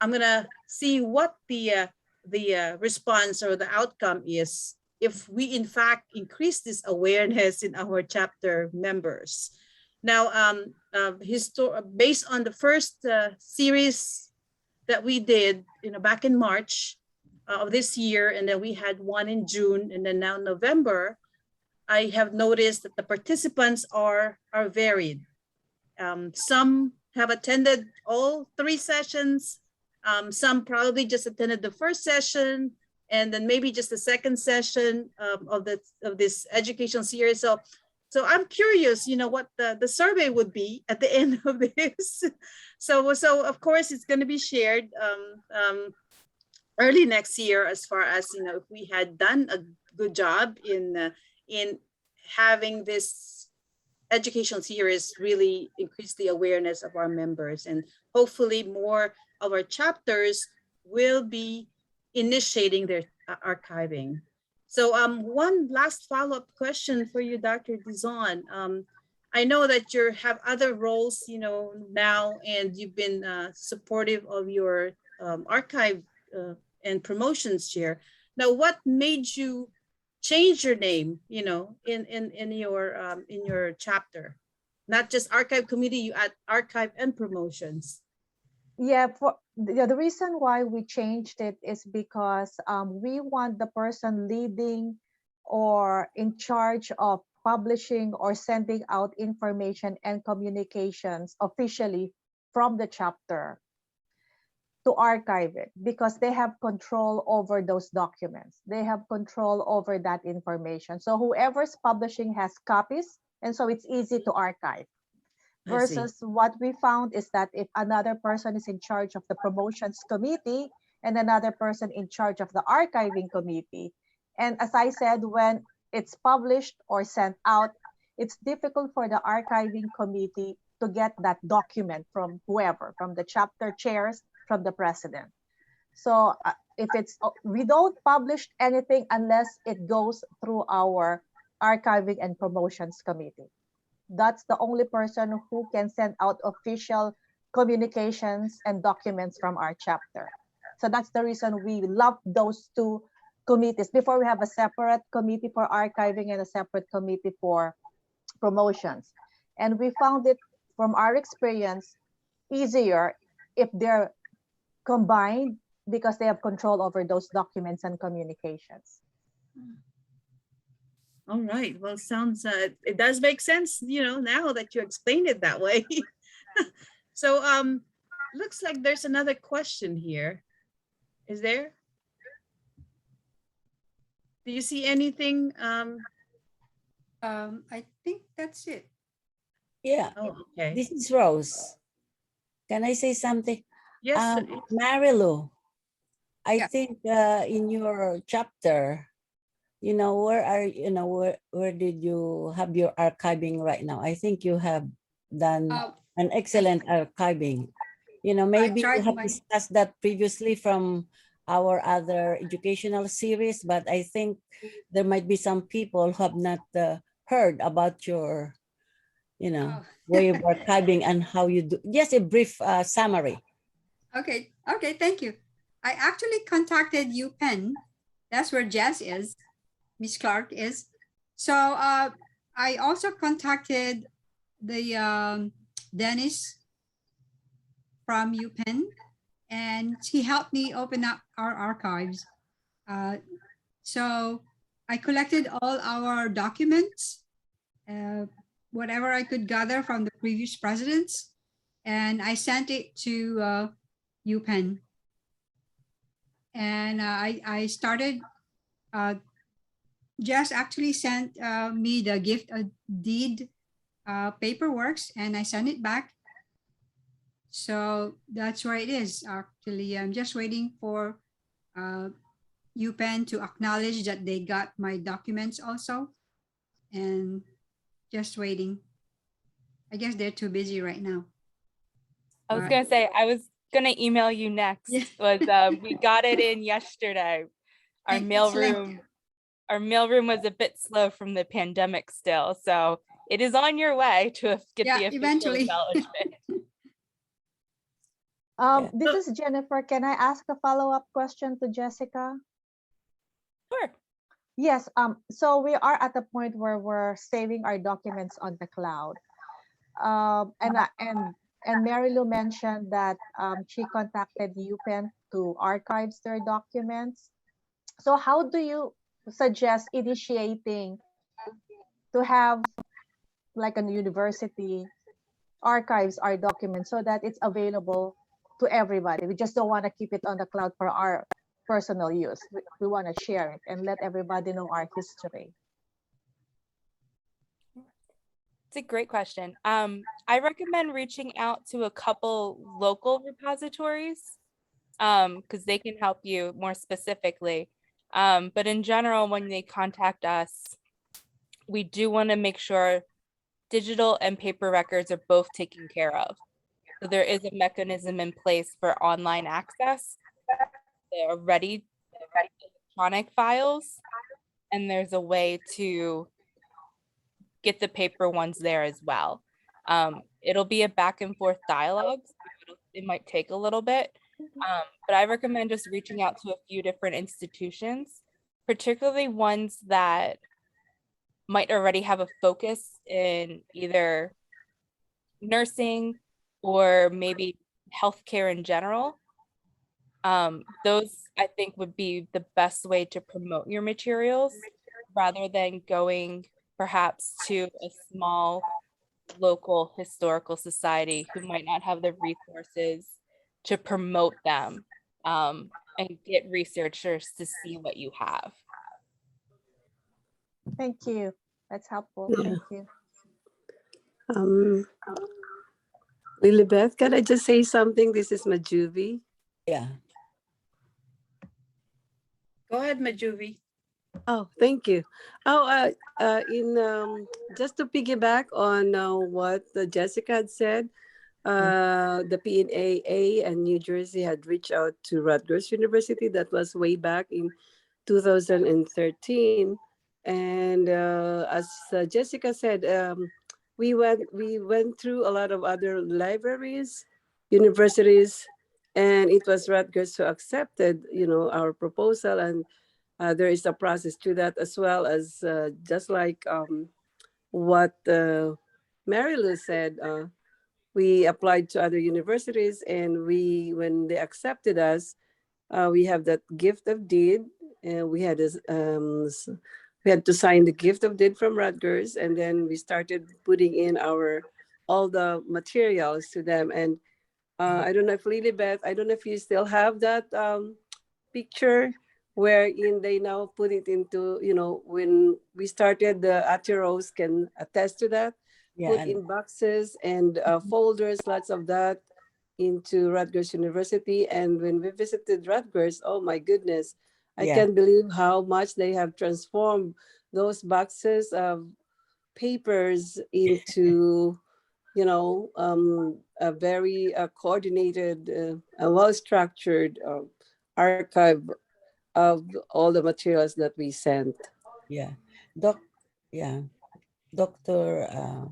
I'm gonna see what the response or the outcome is if we in fact increase this awareness in our chapter members. Now, based on the first series that we did, you know, back in March of this year, and then we had one in June, and then now November, I have noticed that the participants are varied. Some have attended all 3 sessions. Some probably just attended the first session, and then maybe just the second session of this education series. So I'm curious, you know, what the survey would be at the end of this. So of course it's going to be shared early next year, as far as, you know, if we had done a good job in having this educational series really increase the awareness of our members, and hopefully more of our chapters will be initiating their archiving. So one last follow-up question for you, Dr. Dizon. I know that you have other roles, you know, now, and you've been supportive of your archive and promotions chair. Now, what made you change your name, you know, in your chapter? Not just archive committee, you add archive and promotions. Yeah, the reason why we changed it is because we want the person leading or in charge of publishing or sending out information and communications officially from the chapter to archive it, because they have control over those documents. They have control over that information. So whoever's publishing has copies, and so it's easy to archive. Versus what we found is that if another person is in charge of the promotions committee and another person in charge of the archiving committee, and as I said, when it's published or sent out, it's difficult for the archiving committee to get that document from whoever, from the chapter chairs, from the president. So if it's, we don't publish anything unless it goes through our archiving and promotions committee. That's the only person who can send out official communications and documents from our chapter. So that's the reason we love those 2 committees. Before, we have a separate committee for archiving and a separate committee for promotions. And we found it, from our experience, easier if they're combined, because they have control over those documents and communications. All right. Well, sounds it does make sense, you know, now that you explained it that way. So looks like there's another question here. Is there? Do you see anything? I think that's it. Yeah, Oh, okay. this is Rose. Can I say something? Yes. Marilu, I Yeah. think in your chapter, you know, where did you have your archiving right now? I think you have done an excellent archiving. You know, maybe you tried have my- discussed that previously from our other educational series, but I think there might be some people who have not heard about your, Oh. way of archiving and how you do. Just a brief summary. Okay, thank you. I actually contacted UPenn. That's where Jess is, Miss Clark is. So I also contacted the Dennis from UPenn, and he helped me open up our archives. So I collected all our documents, whatever I could gather from the previous presidents, and I sent it to UPenn. And I started, Jess actually sent me the gift deed paperworks, and I sent it back. So that's where it is. Actually, I'm just waiting for UPenn to acknowledge that they got my documents also, and just waiting. I guess they're too busy right now. I was But- gonna say, I was gonna email you next. Yeah. We got it in yesterday. Our Thank- it's linked. mailroom was a bit slow from the pandemic still, so it is on your way to get Yeah, the official eventually. acknowledgement. This is Jennifer. Can I ask a follow-up question to Jessica? Sure. Yes. So we are at the point where we're saving our documents on the cloud. And Mary Lou mentioned that she contacted UPenn to archive their documents. So how do you suggest initiating to have like a university archives our documents so that it's available to everybody? We just don't want to keep it on the cloud for our personal use. We want to share it and let everybody know our history. It's a great question. I recommend reaching out to a couple local repositories because they can help you more specifically. But in general, when they contact us, we do want to make sure digital and paper records are both taken care of. So there is a mechanism in place for online access. There are ready electronic files, and there's a way to get the paper ones there as well. It'll be a back and forth dialogue. So it might take a little bit, but I recommend just reaching out to a few different institutions, particularly ones that might already have a focus in either nursing or maybe healthcare in general. Those I think would be the best way to promote your materials rather than going perhaps to a small local historical society who might not have the resources to promote them and get researchers to see what you have. Thank you. That's helpful. Yeah. Thank you. Lilibeth, can I just say something? This is Majuvi. Yeah. Go ahead, Majuvi. Oh, thank you. Oh, just to piggyback on what Jessica had said, the PNAA and New Jersey had reached out to Rutgers University. That was way back in 2013, and as Jessica said, we went through a lot of other libraries, universities, and it was Rutgers who accepted, our proposal, and there is a process to that, as well as just like what Mary Lou said. We applied to other universities, and when they accepted us, we have that gift of deed, and we had to sign the gift of deed from Rutgers, and then we started putting in all the materials to them. And I don't know if Lilibeth, I don't know if you still have that picture wherein they now put it into, when we started, the Atiros can attest to that, put in boxes and folders, lots of that into Rutgers University. And when we visited Rutgers, oh my goodness, I can't believe how much they have transformed those boxes of papers into, a very coordinated, well-structured archive of all the materials that we sent. Yeah. Yeah. Dr.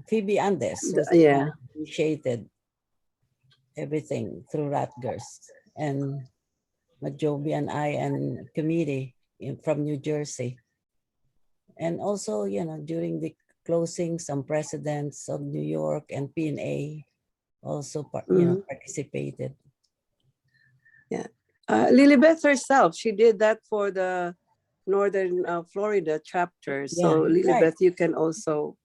Phoebe Andes was the Yeah. one who initiated everything through Rutgers, and Majobi and I and committee from New Jersey. And also, during the closing, some presidents of New York and PNAA also, Mhm. participated. Yeah. Lilibeth herself, she did that for the Northern Florida chapter. So Yeah, right. Lilibeth, you can also,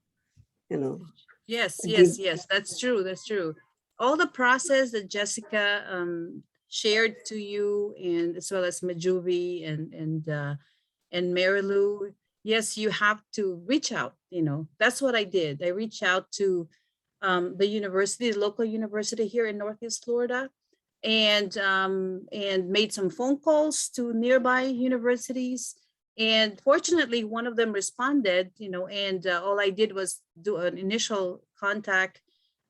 Yes, give. yes, that's true. That's true. All the process that Jessica shared to you, and as well as Majuvi and Mary Lou, yes, you have to reach out. That's what I did. I reached out to the university, the local university here in Northeast Florida, and made some phone calls to nearby universities. And fortunately, one of them responded, and all I did was do an initial contact.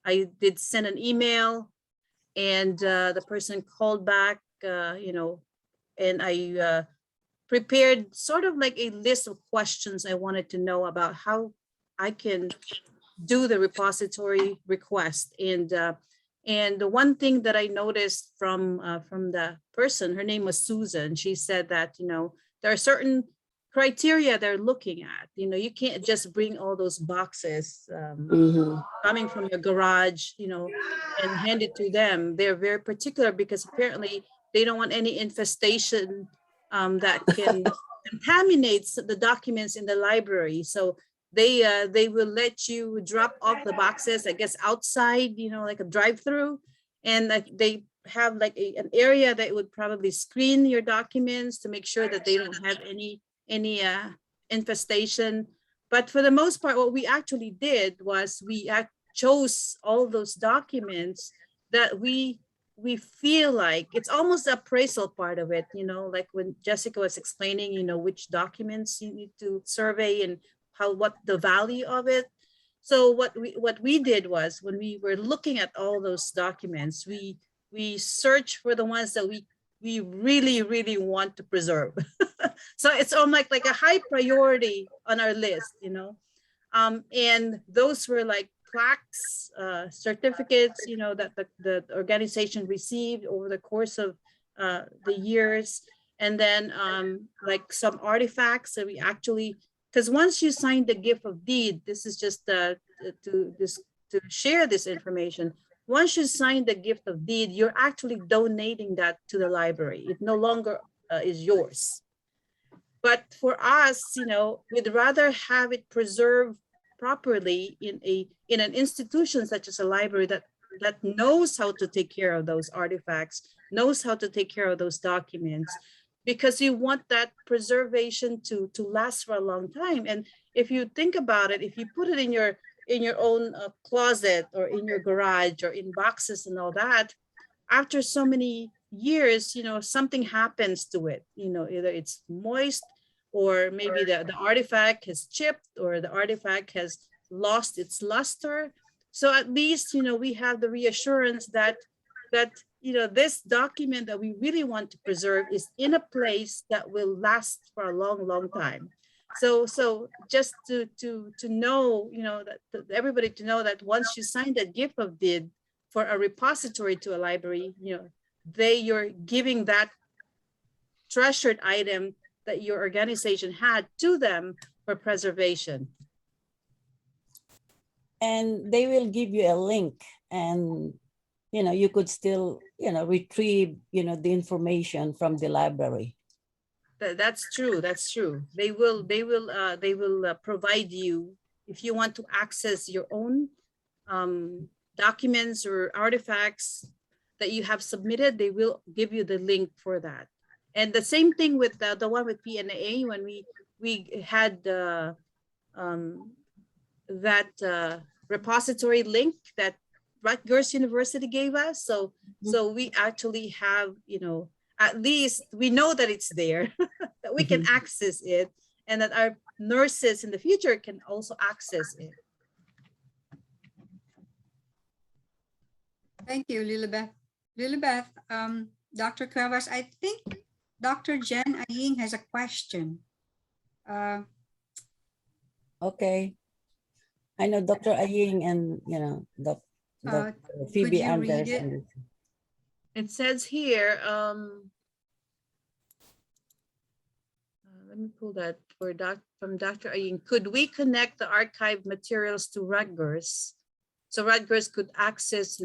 I did send an email, and the person called back, and I prepared sort of like a list of questions I wanted to know about how I can do the repository request. And the one thing that I noticed from the person, her name was Susan. She said that there are certain criteria they're looking at. You can't just bring all those boxes Mhm. coming from your garage, and hand it to them. They're very particular because apparently they don't want any infestation that can contaminate the documents in the library. So they will let you drop off the boxes, I guess, outside, like a drive-through, and they have like an area that would probably screen your documents to make sure that they don't have any infestation. But for the most part, what we actually did was we chose all those documents that we feel like it's almost the appraisal part of it, like when Jessica was explaining, which documents you need to survey and what the value of it. So what we did was, when we were looking at all those documents, we search for the ones that we really really want to preserve. So it's on like a high priority on our list, and those were like plaques, certificates, that the organization received over the course of the years. And then like some artifacts that we actually, because once you sign the gift of deed, this is just to share this information. Once you sign the gift of deed, you're actually donating that to the library. It no longer is yours. But for us, we'd rather have it preserved properly in an institution such as a library that knows how to take care of those artifacts, knows how to take care of those documents, because you want that preservation to last for a long time. And if you think about it, if you put it in your own closet or in your garage or in boxes and all that, after so many years, something happens to it, either it's moist, or maybe the artifact has chipped, or the artifact has lost its luster. So at least, we have the reassurance that this document that we really want to preserve is in a place that will last for a long, long time. So just to know, that everybody to know that once you sign that gift of deed for a repository to a library, you're giving that treasured item that your organization had to them for preservation. And they will give you a link, and you could still retrieve the information from the library. That's true. That's true. They will provide you, if you want to access your own documents or artifacts that you have submitted, they will give you the link for that. And the same thing with the one with PNAA, when we had that repository link that Rutgers University gave us. So we actually have, at least we know that it's there, that we can access it, and that our nurses in the future can also access it. Thank you, Lilibeth. Lilibeth, Dr. Cuevas, I think Dr. Jen Aying has a question. Okay. I know Dr. Aying and, Dr. Could Phoebe you read Anders. it? It says here, let me pull that from Dr. Ayin. Could we connect the archive materials to Rutgers so Rutgers could access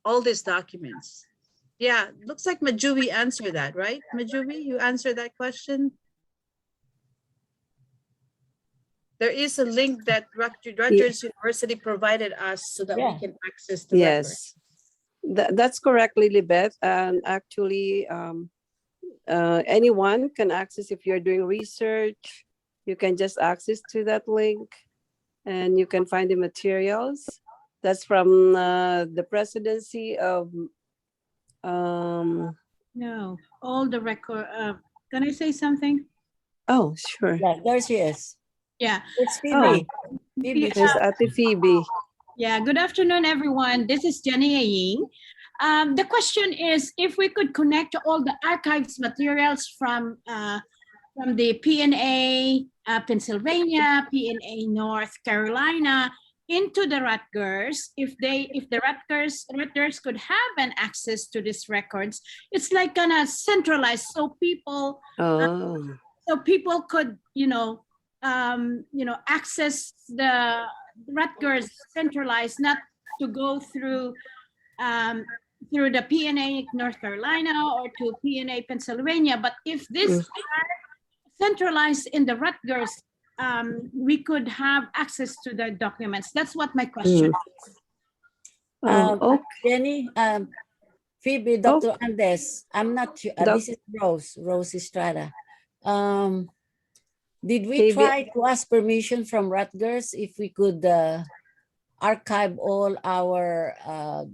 all these documents? Yeah, looks like Majuvi answered that, right? Majuvi, you answered that question. There is a link that Rutgers University provided us so that we can access the records. Yes, that's correct, Lilibeth. And actually, anyone can access. If you're doing research, you can just access to that link and you can find the materials. That's from the presidency of No, all the record. Can I say something? oh, sure. Yeah, there she is. Yeah. It's Phoebe. Phoebe. There's Ate Phoebe. Yeah, good afternoon, everyone. This is Jenny Aying. The question is if we could connect all the archives materials from the PNA Pennsylvania, PNA North Carolina into the Rutgers, if the Rutgers could have an access to these records, it's like gonna centralize so people could access the Rutgers centralized, not to go through the PNA North Carolina or to PNA Pennsylvania. But if this are centralized in the Rutgers, we could have access to the documents. That's what my question is. Jenny, Phoebe, Dr. Andes, I'm not sure. This is Rose Estrada. Did we try to ask permission from Rutgers if we could archive all our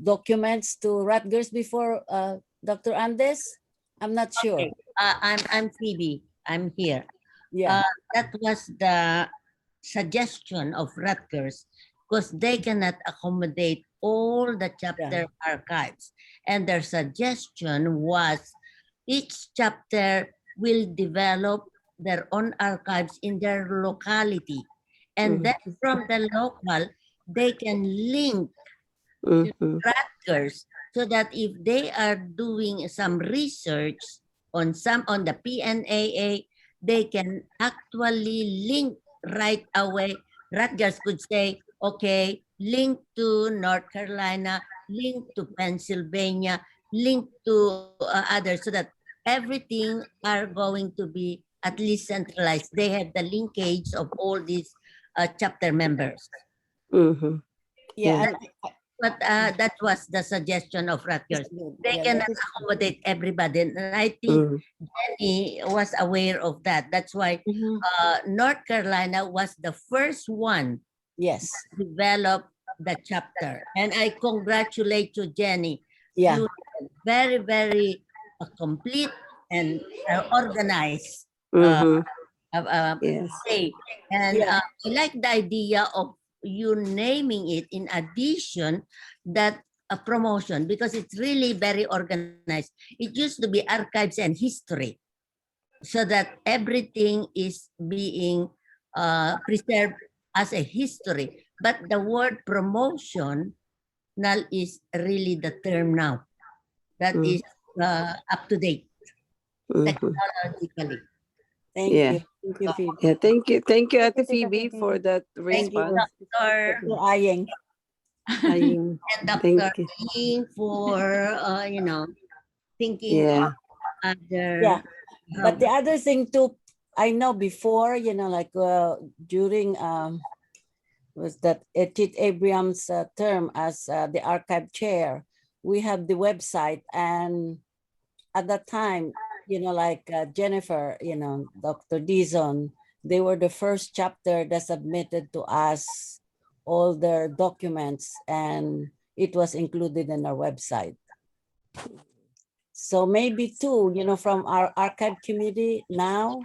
documents to Rutgers before Dr. Andes? I'm not sure. Okay. I'm Phoebe. I'm here. Yeah. That was the suggestion of Rutgers because they cannot accommodate all the chapter archives. And their suggestion was each chapter will develop their own archives in their locality. And then from the local, they can link to Rutgers so that if they are doing some research on the PNAA, they can actually link right away. Rutgers could say, okay, link to North Carolina, link to Pennsylvania, link to others, so that everything are going to be at least centralized. They have the linkage of all these chapter members. Yeah. But that was the suggestion of Rutgers. They cannot accommodate everybody. And I think Jenny was aware of that. That's why North Carolina was the first one to develop the chapter. And I congratulate you, Jenny. Yeah. You are very, very complete and organized. Say. And I like the idea of you naming it in addition that a promotion, because it's really very organized. It used to be archives and history, so that everything is being preserved as a history. But the word promotion now is really the term now that is up to date technologically. Thank you. Thank you, Phoebe. Yeah, thank you, Ate Phoebe, for that response. Dr. Aying. And Dr. Aying for thinking of other. But the other thing too, I know before, like during was that Edith Abrams' term as the archive chair, we have the website, and at that time, like Jennifer, Dr. Dizon, they were the first chapter that submitted to us all their documents, and it was included in our website. So maybe too, from our archive committee now,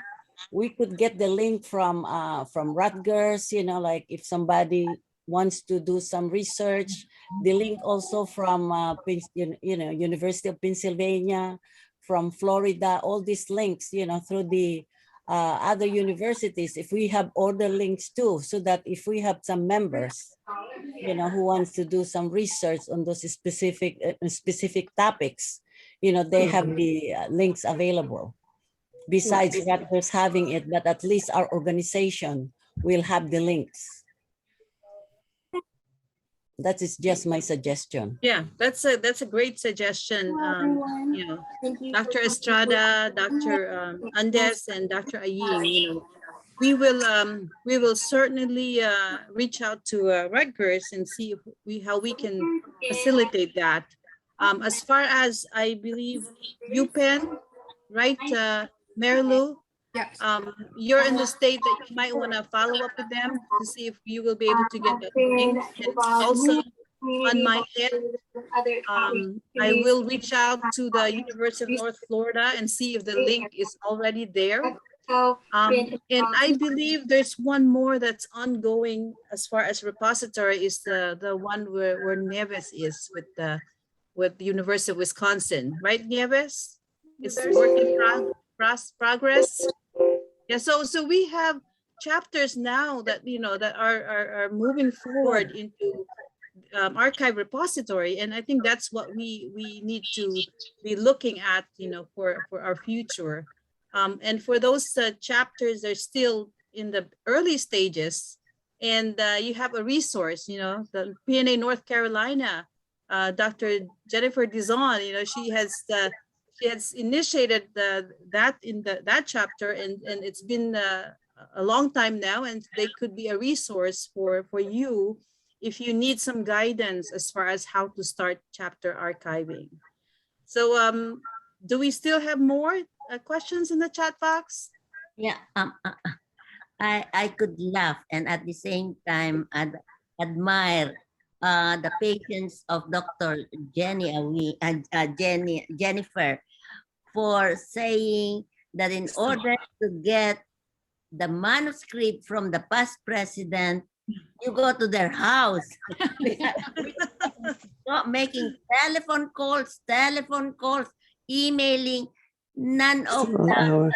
we could get the link from Rutgers, like if somebody wants to do some research, the link also from University of Pennsylvania, from Florida, all these links, through the other universities, if we have order links too, so that if we have some members, who wants to do some research on those specific topics, they have the links available. Besides Rutgers having it, but at least our organization will have the links. That is just my suggestion. Yeah, that's a great suggestion. Dr. Estrada, Dr. Andes, and Dr. Aying, we will certainly reach out to Rutgers and see if how we can facilitate that. As far as I believe UPenn, right, Marilu? Yes. You're in the state that you might want to follow up with them to see if you will be able to get that link. And also on my end, I will reach out to the University of North Florida and see if the link is already there. And I believe there's one more that's ongoing as far as repository is the one where Nieves is with the University of Wisconsin, right, Nieves? It's work in progress. Yeah, so we have chapters now that that are moving forward into archive repository, and I think that's what we need to be looking at, for our future. And for those chapters, they're still in the early stages, and you have a resource, the PNAA North Carolina, Dr. Jennifer Dizon, she has initiated that chapter, and it's been a long time now, and they could be a resource for you if you need some guidance as far as how to start chapter archiving. So do we still have more questions in the chat box? Yeah, I could laugh and at the same time admire the patience of Dr. Jennifer for saying that in order to get the manuscript from the past president, you go to their house. Not making telephone calls, emailing. None of the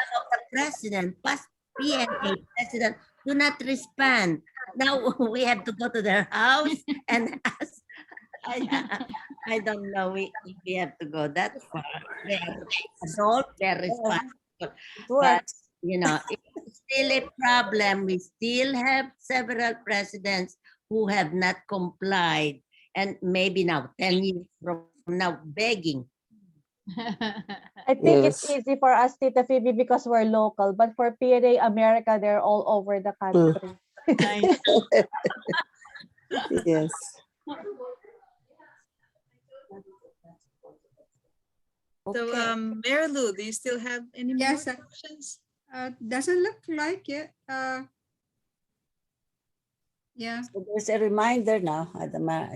president, past PNAA president, do not respond. Now we have to go to their house and ask. I don't know if we have to go that far. They are adult, they're responsible. But, it's still a problem. We still have several presidents who have not complied. And maybe now, 10 years from now, begging. I think it's easy for us, Tita Phoebe, because we're local. But for PNAA America, they're all over the country. Yes. So, Marilu, do you still have any more questions? Doesn't look like it. Yeah. So there's a reminder now.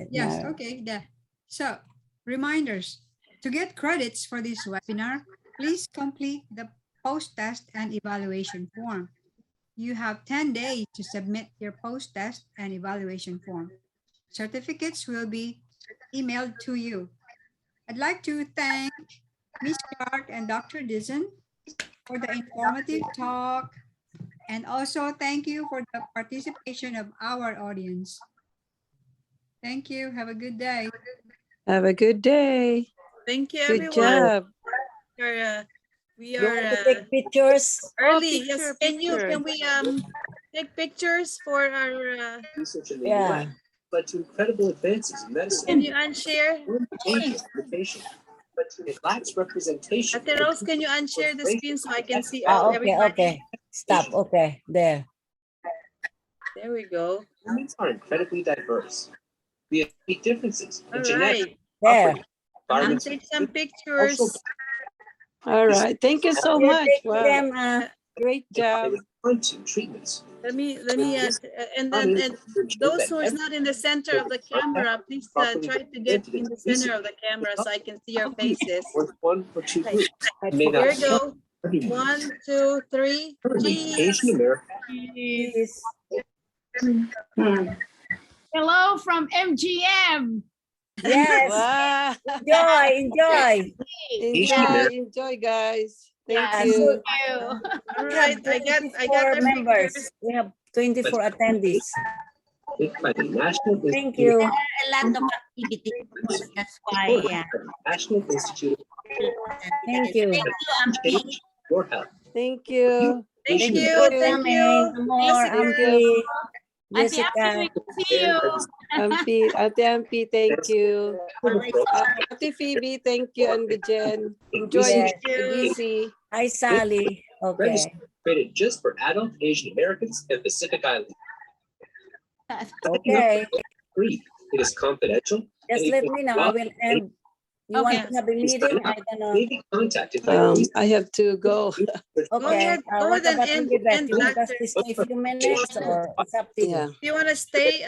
Yes, okay. So, reminders. To get credits for this webinar, please complete the post-test and evaluation form. You have 10 days to submit your post-test and evaluation form. Certificates will be emailed to you. I'd like to thank Ms. Clark and Dr. Dizon for the informative talk, and also thank you for the participation of our audience. Thank you. Have a good day. Have a good day. Thank you, Good everyone. job. We are take pictures early. Yes, can we take pictures for our research in the US led to incredible advances in medicine. Can you unshare? But it lacks representation. Ate Rose, can you unshare the screen so I can see okay, everybody? okay. Stop. Okay, there. There we go. Humans are incredibly diverse. We have big differences in All genetics. right. There. Take some pictures. All right. Thank you so much. Wow. Great job. Treatments. Let me and those who is not in the center of the camera, please try to get in the center of the camera so I can see your faces. One or two groups. Here we go. 1, 2, 3. Cheese. Asian American. Cheese. Hello from MGM. Yes. Wow. Enjoy, enjoy. Enjoy, guys. Thank Yeah, you. so You. All we right, have I got 24 the members. pictures. We have 24 attendees. By the National Thank Institute you. A lot of activities. That's why, supported by the National Institute Thank you. Thank you, Auntie. Change Your Health. Thank you. Thank Thank you. you for Thank you. coming. More, Jessica. Auntie, Auntie Jessica. Auntie, we can see you. Ate Ampi, thank you. Always Ate Phoebe, thank you. And Jen. Enjoy Yes. DC. Hi, Sally. Okay. Register created just for adult Asian Americans and Pacific Islanders. Okay. Free. It is confidential. Just and let it me know. I will end. You want to have a meeting? I don't know. may be contacted by I have to go. Okay. Go What ahead about and you, Beth? end, You want us Doctor. to stay a few minutes or it's up to you? Yeah. Do you want to stay,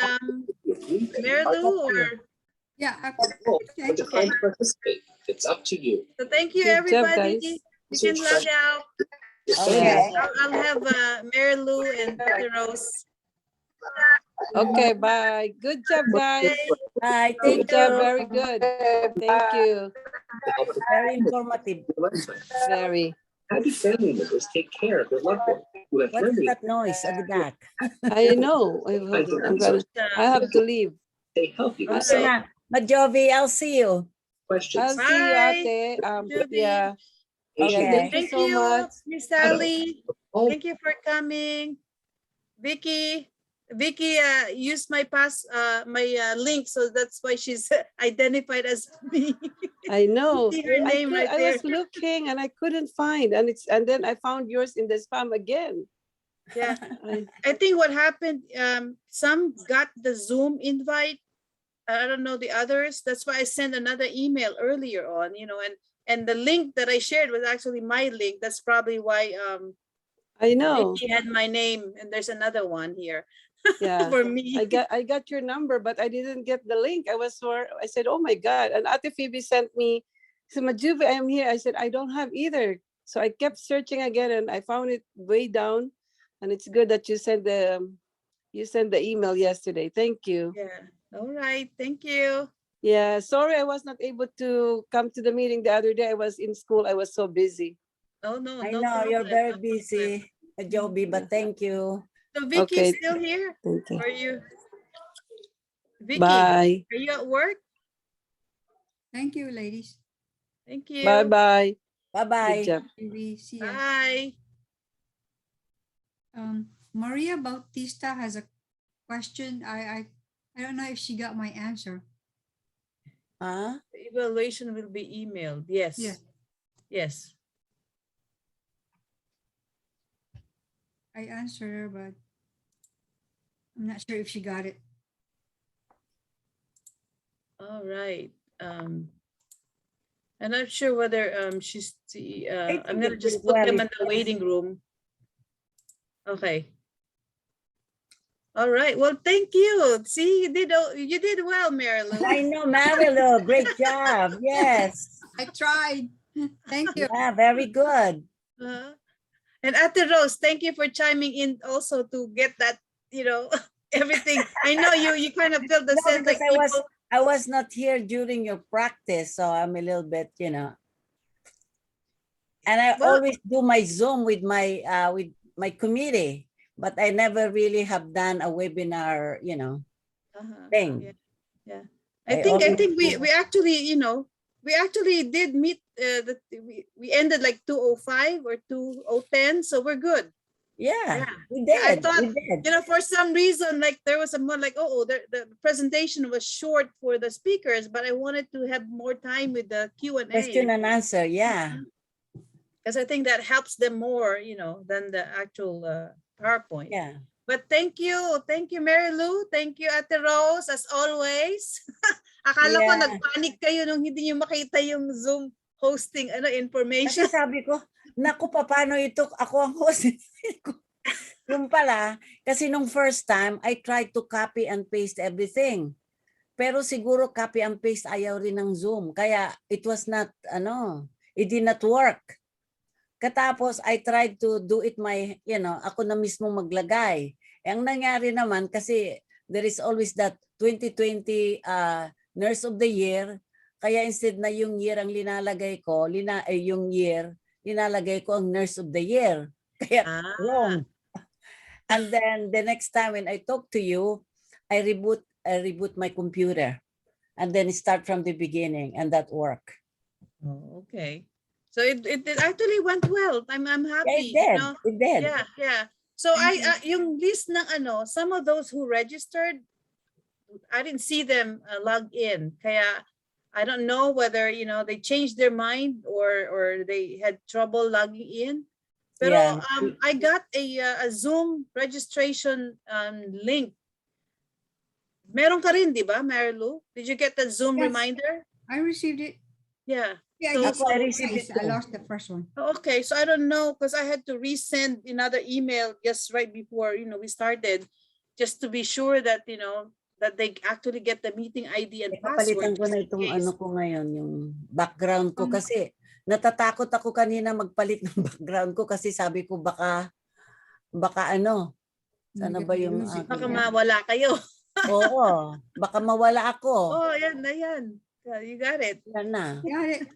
Mary Lou, or? Yeah. to decline to participate. It's up to you. So thank you, Good job, everybody. guys. You can log out. Okay. I'll have Mary Lou and Dr. Rose. Okay, bye. Good job, guys. Hi, Good thank job. you. Very good. Thank you. Very informative. Very. How do family members take care of their loved one who have What is learned that noise at the back? I know. I have to leave. stay healthy All Okay, right. Majovi, I'll see you. questions? I'll see you, Bye. Ate. Judy. Yeah. Okay. Thank you Thank so you, much. Miss Sally. Oh, Thank you for coming. Vicky used my link, so that's why she's identified as me. I know. See her name right I there. was looking and I couldn't find, and then I found yours in the spam again. Yeah, I think what happened, some got the Zoom invite. I don't know the others. That's why I sent another email earlier on, and the link that I shared was actually my link. That's probably why I know. Vicky had my name, and there's another one here. Yeah. For me. I got your number, but I didn't get the link. I said, oh my God. And Ate Phoebe sent me, she said, Majuve, I am here. I said, I don't have either. So I kept searching again and I found it way down. And it's good that you sent the email yesterday. Thank you. Yeah. All right. Thank you. Yeah. Sorry I was not able to come to the meeting the other day. I was in school. I was so busy. Oh no, I no know problem, you're very no busy, Majovi, but thank you. So Vicky Okay. is still here? Thank you. Are you? Vicky, Bye. are you at work? Thank you, ladies. Thank you. Bye-bye. Bye-bye. Good job. We see ya. Bye. Maria Bautista has a question. I don't know if she got my answer. Huh? The evaluation will be emailed. Yes. Yeah. Yes. I answered her, but I'm not sure if she got it. All right. I'm not sure whether she's I'm gonna just put them in the waiting room. Okay. All right. Well, thank you. See, you did well, Mary Lou. I know, Marilu, great job. Yes. I tried. Thank you. Yeah, very good. And Ate Rose, thank you for chiming in also to get that, everything. I know you kind of felt the No, sense because like I was not here during your practice, so I'm a little bit, And I always do my Zoom with my committee, but I never really have done a webinar, thing. Yeah. I think we actually, we actually did meet we ended like 2:05 or 2:10, so we're good. Yeah, we did. I thought, we did. for some reason, like there was a more like, the presentation was short for the speakers, but I wanted to have more time with the Q&A. Question and answer, yeah. Because I think that helps them more, than the actual PowerPoint. Yeah. But thank you, Mary Lou. Thank you, Ate Rose, as always. Akala ko nagpanic kayo nung hindi niyo makita yung Zoom hosting information. Kasi sabi ko, naku, paano ito? Ako ang host. Yung pala, kasi nung first time, I tried to copy and paste everything. Pero siguro copy and paste ayaw rin ng Zoom. Kaya it was not, it did not work. Katapos, I tried to do it ako na mismo maglagay. Ang nangyari naman, kasi there is always that 2020 Nurse of the Year. Kaya instead na yung year ang linalagay ko, yung year, linalagay ko ang Nurse of the Year. Kaya wrong. And then the next time when I talk to you, I reboot my computer and then start from the beginning, and that work. Oh, okay. So it actually went well. I'm happy. Yeah, it did. Yeah. So yung list ng some of those who registered, I didn't see them log in. Kaya I don't know whether they changed their mind or they had trouble logging in. Pero Yeah. I got a Zoom registration link. Meron ka rin, di ba, Marilu? Did you get the Zoom Yes. reminder? I received it. Yeah. Yeah, So- I just Ako, I saw received twice. it I too. lost the first one. Okay, so I don't know because I had to resend another email just right before we started, just to be sure that that they actually get the meeting ID and Papalitan password. ko na just in itong case. ko ngayon, yung background ko kasi natatakot ako kanina magpalit ng background ko kasi sabi ko baka sana ba yung Music. Baka aking- mawala kayo. Oo, baka mawala ako. Oh, ayan na yan. Yeah, you got it. Yan na. Got it.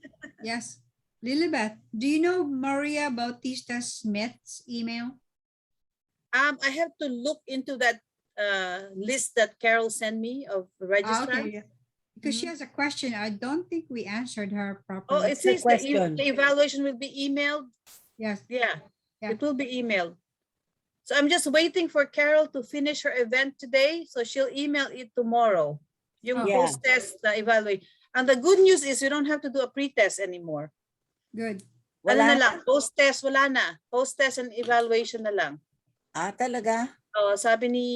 Yes. Lilibet, do you know Maria Bautista Smith's email? I have to look into that list that Carol sent me of registrants. Okay. Because she has a question. I don't think we answered her Oh, properly. it the says question? the evaluation will be emailed. Yes. Yeah, Yeah. it will be emailed. So I'm just waiting for Carol to finish her event today, so she'll email it tomorrow. Yung Oh. Yeah. post-test na evaluate. And the good news is you don't have to do a pre-test anymore. Good. Ano Wala na lang, post-test, wala na. Post-test and evaluation na lang. talaga? Oh, sabi ni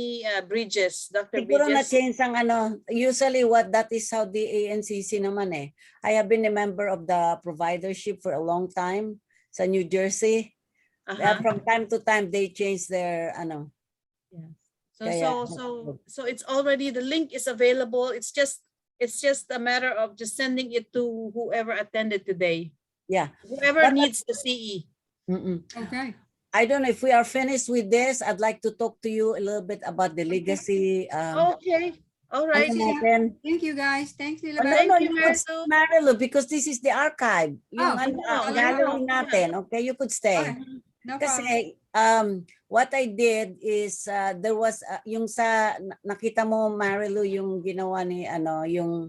Bridges, Dr. Siguro Bridges. na-change ang usually that is how the ANCC naman eh. I have been a member of the providership for a long time sa New Jersey. From time to time, they change their Kaya- So it's already, the link is available. It's just a matter of just sending it to whoever attended today. Yeah. Whoever But- needs the CE. Okay. I don't know if we are finished with this. I'd like to talk to you a little bit about the legacy. Okay. All right. ano natin. Thank you, guys. Thanks, Oh, Lilibet. no, you, you could Marilu. stay, Marilu, because this is the archive. Yung Oh, gallery yeah. natin. Okay, you could stay. Okay. No problem. Kasi what I did is there was yung sa nakita mo Marilu yung ginawa ni yung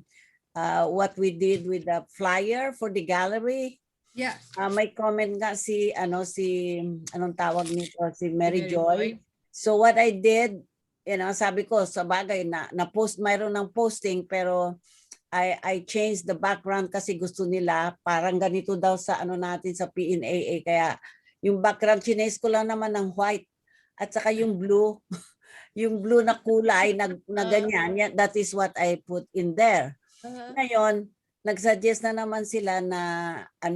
what we did with the flyer for the gallery. Yes. May comment nga si anong tawag nito si Mary Mary Joy. Joy. So what I did, sabi ko sa bagay na post mayroon ng posting pero I changed the background kasi gusto nila parang ganito daw sa natin sa PNAA kaya yung background chines ko lang naman ng white at saka yung blue yung blue na kulay na ganyan that is what I put in there. Ngayon nagsuggest na naman sila na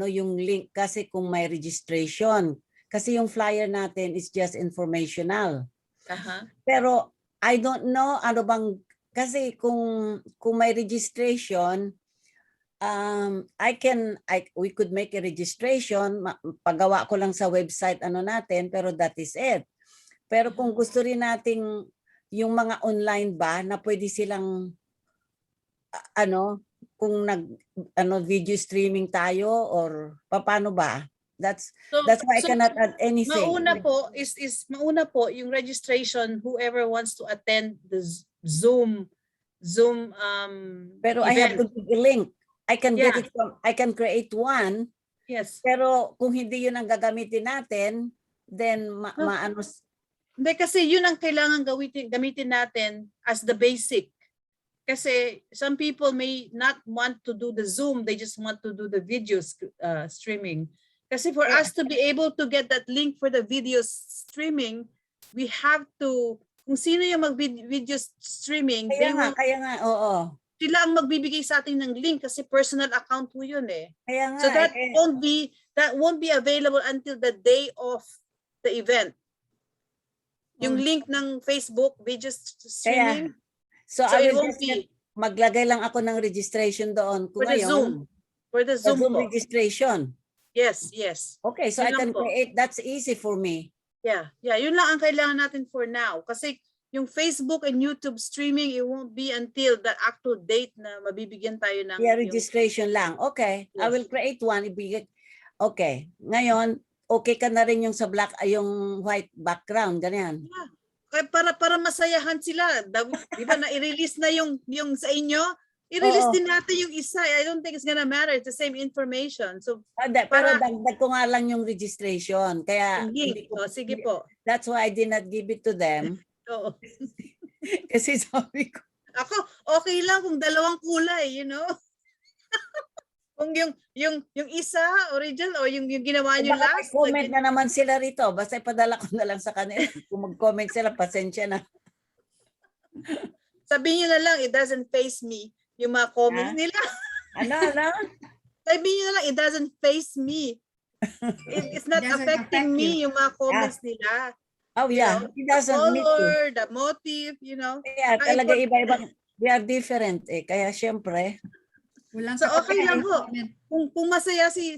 yung link kasi kung may registration kasi yung flyer natin is just informational. Pero I don't know bang kasi kung may registration we could make a registration paggawa ko lang sa website natin pero that is it. Pero kung gusto rin nating yung mga online ba na pwede silang kung video streaming tayo or paano ba? That's why I cannot add anything. Mauna po yung registration, whoever wants to attend the Zoom Pero I have to give a link. I can get Yeah. it from I can create one. Yes. Pero kung hindi yun ang gagamitin natin, then Hindi kasi yun ang kailangan gamitin natin as the basic. Kasi some people may not want to do the Zoom, they just want to do the video streaming. Kasi for us to be able to get that link for the video streaming, we have to, kung sino yung mag-video streaming, kaya nga, oo. sila ang magbibigay sa atin ng link kasi personal account mo yun eh. Kaya nga, So that won't be available until the day of the event. Yung link ng Facebook video streaming. So So I it will won't just be maglagay lang ako ng registration doon. Kung for the Zoom. For the Sa Zoom Zoom po. registration. Yes. Okay, so I Yun lang can po. create. That's easy for me. Yeah. Yun lang ang kailangan natin for now. Kasi yung Facebook and YouTube streaming, it won't be until the actual date na mabibigyan tayo ng Yeah, registration lang. Okay, I Yes. will create one. Ibigay. Okay, ngayon, okay ka na rin yung sa black, yung white background, ganyan. Yeah. Para masayahan sila. Di ba na i-release na yung sa inyo? I-release Oo. din natin yung isa. I don't think it's gonna matter. It's the same information. So Pero para- dagdag ko nga lang yung registration. Kaya, yung link. Sige po. that's why I did not give it to them. Oo. Kasi sabi ko, Ako, okay lang kung dalawang kulay, you know? Kung yung isa, original, o yung ginawa nyo baka last. comment na naman sila rito. Basta ipadala ko na lang sa kanila. Kung mag-comment sila, pasensya na. Sabihin nyo na lang, it doesn't face me. Yung mga comments nila. Ano? Sabihin nyo na lang, it doesn't face me. It's not Doesn't affecting affect me, yung mga comments nila. Oh yeah, it The doesn't meet you. color, the motive, you know. Kaya talaga iba-ibang, we are different eh. Kaya syempre, Walang So okay lang ho. comment. Kung masaya si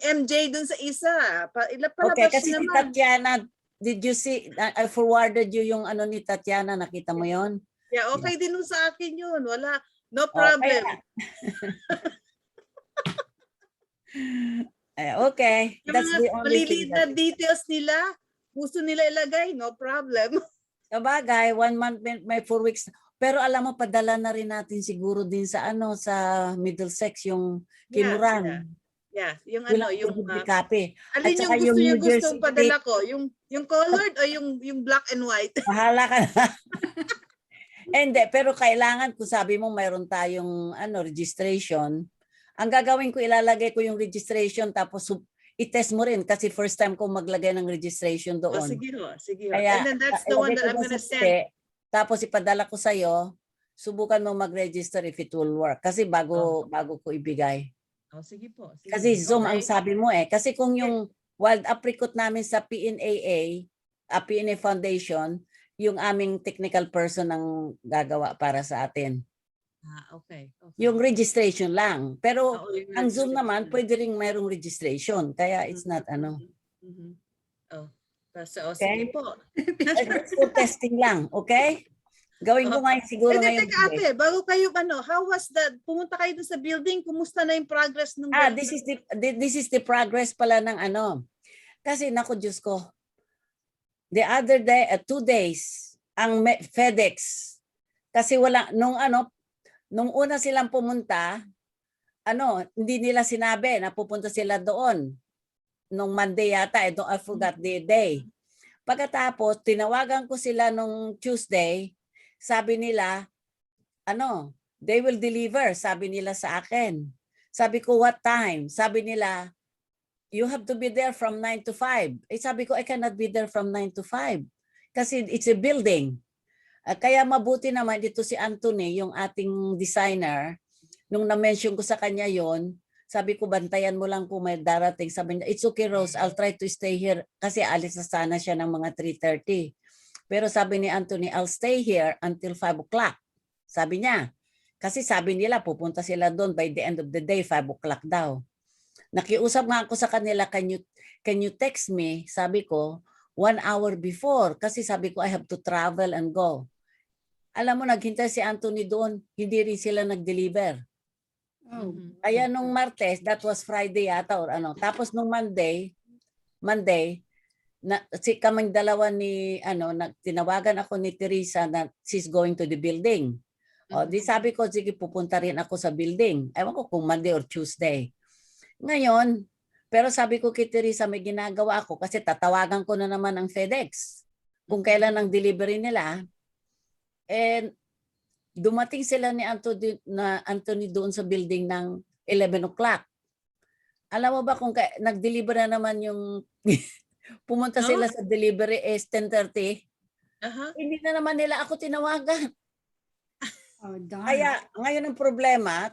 MJ dun sa isa, okay, palabas kasi si naman. Tatiana, did you see, I forwarded you yung ano ni Tatiana, nakita mo yon? Yeah, okay din ho sa akin yun. Wala, no Oh, problem. Okay, Yung that's mga the only thing. maliliit na details nila, gusto nila ilagay, no problem. Sabagay, 1 month, may 4 weeks. Pero alam mo, padala na rin natin siguro din sa sa Middlesex yung Kinuran. Yeah, yung Yun ano, ang yung copy. At alin yung saka gusto niyo New Jersey gustong padala ko? Yung colored o yung black and white? Bahala ka na. Hindi, pero kailangan kung sabi mo mayroon tayong registration, ang gagawin ko, ilalagay ko yung registration tapos i-test mo rin kasi first time ko maglagay ng registration Oh, doon. sige ho, sige ho. Kaya, And then that's the one that I'm gonna send. Tapos ipadala ko sa'yo, subukan mo mag-register if it will work. Kasi bago ko ibigay. Oh, sige po. Sige. Kasi Zoom ang Okay. sabi mo eh. Kasi kung yung wild apricot namin sa PNAA, PNA Foundation, yung aming technical person ang gagawa para sa atin. Okay. Yung registration lang. Pero Oo, yung ang Zoom registration. naman, pwede rin mayroong registration. Kaya it's not Mhm. Oh, so, Okay. sige po. It's for testing lang. Okay? Gawin ko nga siguro ngayon. Teka ate, bago kayo how was pumunta kayo dun sa building, kumusta na yung progress ng This is the progress pala ng Kasi naku Diyos ko, the other day, 2 days, ang FedEx, kasi wala, nung una silang pumunta, hindi nila sinabi na pupunta sila doon. Nung Monday yata, I forgot the day. Pagkatapos, tinawagan ko sila nung Tuesday, sabi nila, they will deliver, sabi nila sa akin. Sabi ko, what time? Sabi nila, you have to be there from 9 to 5. Sabi ko, I cannot be there from 9 to 5. Kasi it's a building. Kaya mabuti naman dito si Anthony, yung ating designer, nung na-mention ko sa kanya yon, sabi ko, bantayan mo lang kung may darating. Sabi niya, it's okay Rose, I'll try to stay here. Kasi alis na sana siya ng mga 3:30. Pero sabi ni Anthony, I'll stay here until 5 o'clock. Sabi niya. Kasi sabi nila, pupunta sila doon by the end of the day, 5 o'clock daw. Nakiusap nga ako sa kanila, can you text me? Sabi ko, 1 hour before. Kasi sabi ko, I have to travel and go. Alam mo, naghintay si Anthony doon, hindi rin sila nag-deliver. Oh. Kaya nung Martes, that was Friday yata or Tapos nung Monday, kaming dalawa ni tinawagan ako ni Teresa na she's going to the building. Di sabi ko, sige, pupunta rin ako sa building. Ewan ko kung Monday or Tuesday. Ngayon, pero sabi ko kay Teresa, may ginagawa ako kasi tatawagan ko na naman ang FedEx kung kailan ang delivery nila. And dumating sila ni Anthony doon sa building ng 11 o'clock. Alam mo ba kung nag-deliver na naman yung pumunta sila sa delivery is 10:30. Hindi na naman nila ako tinawagan. Oh, darn. Kaya ngayon ang problema,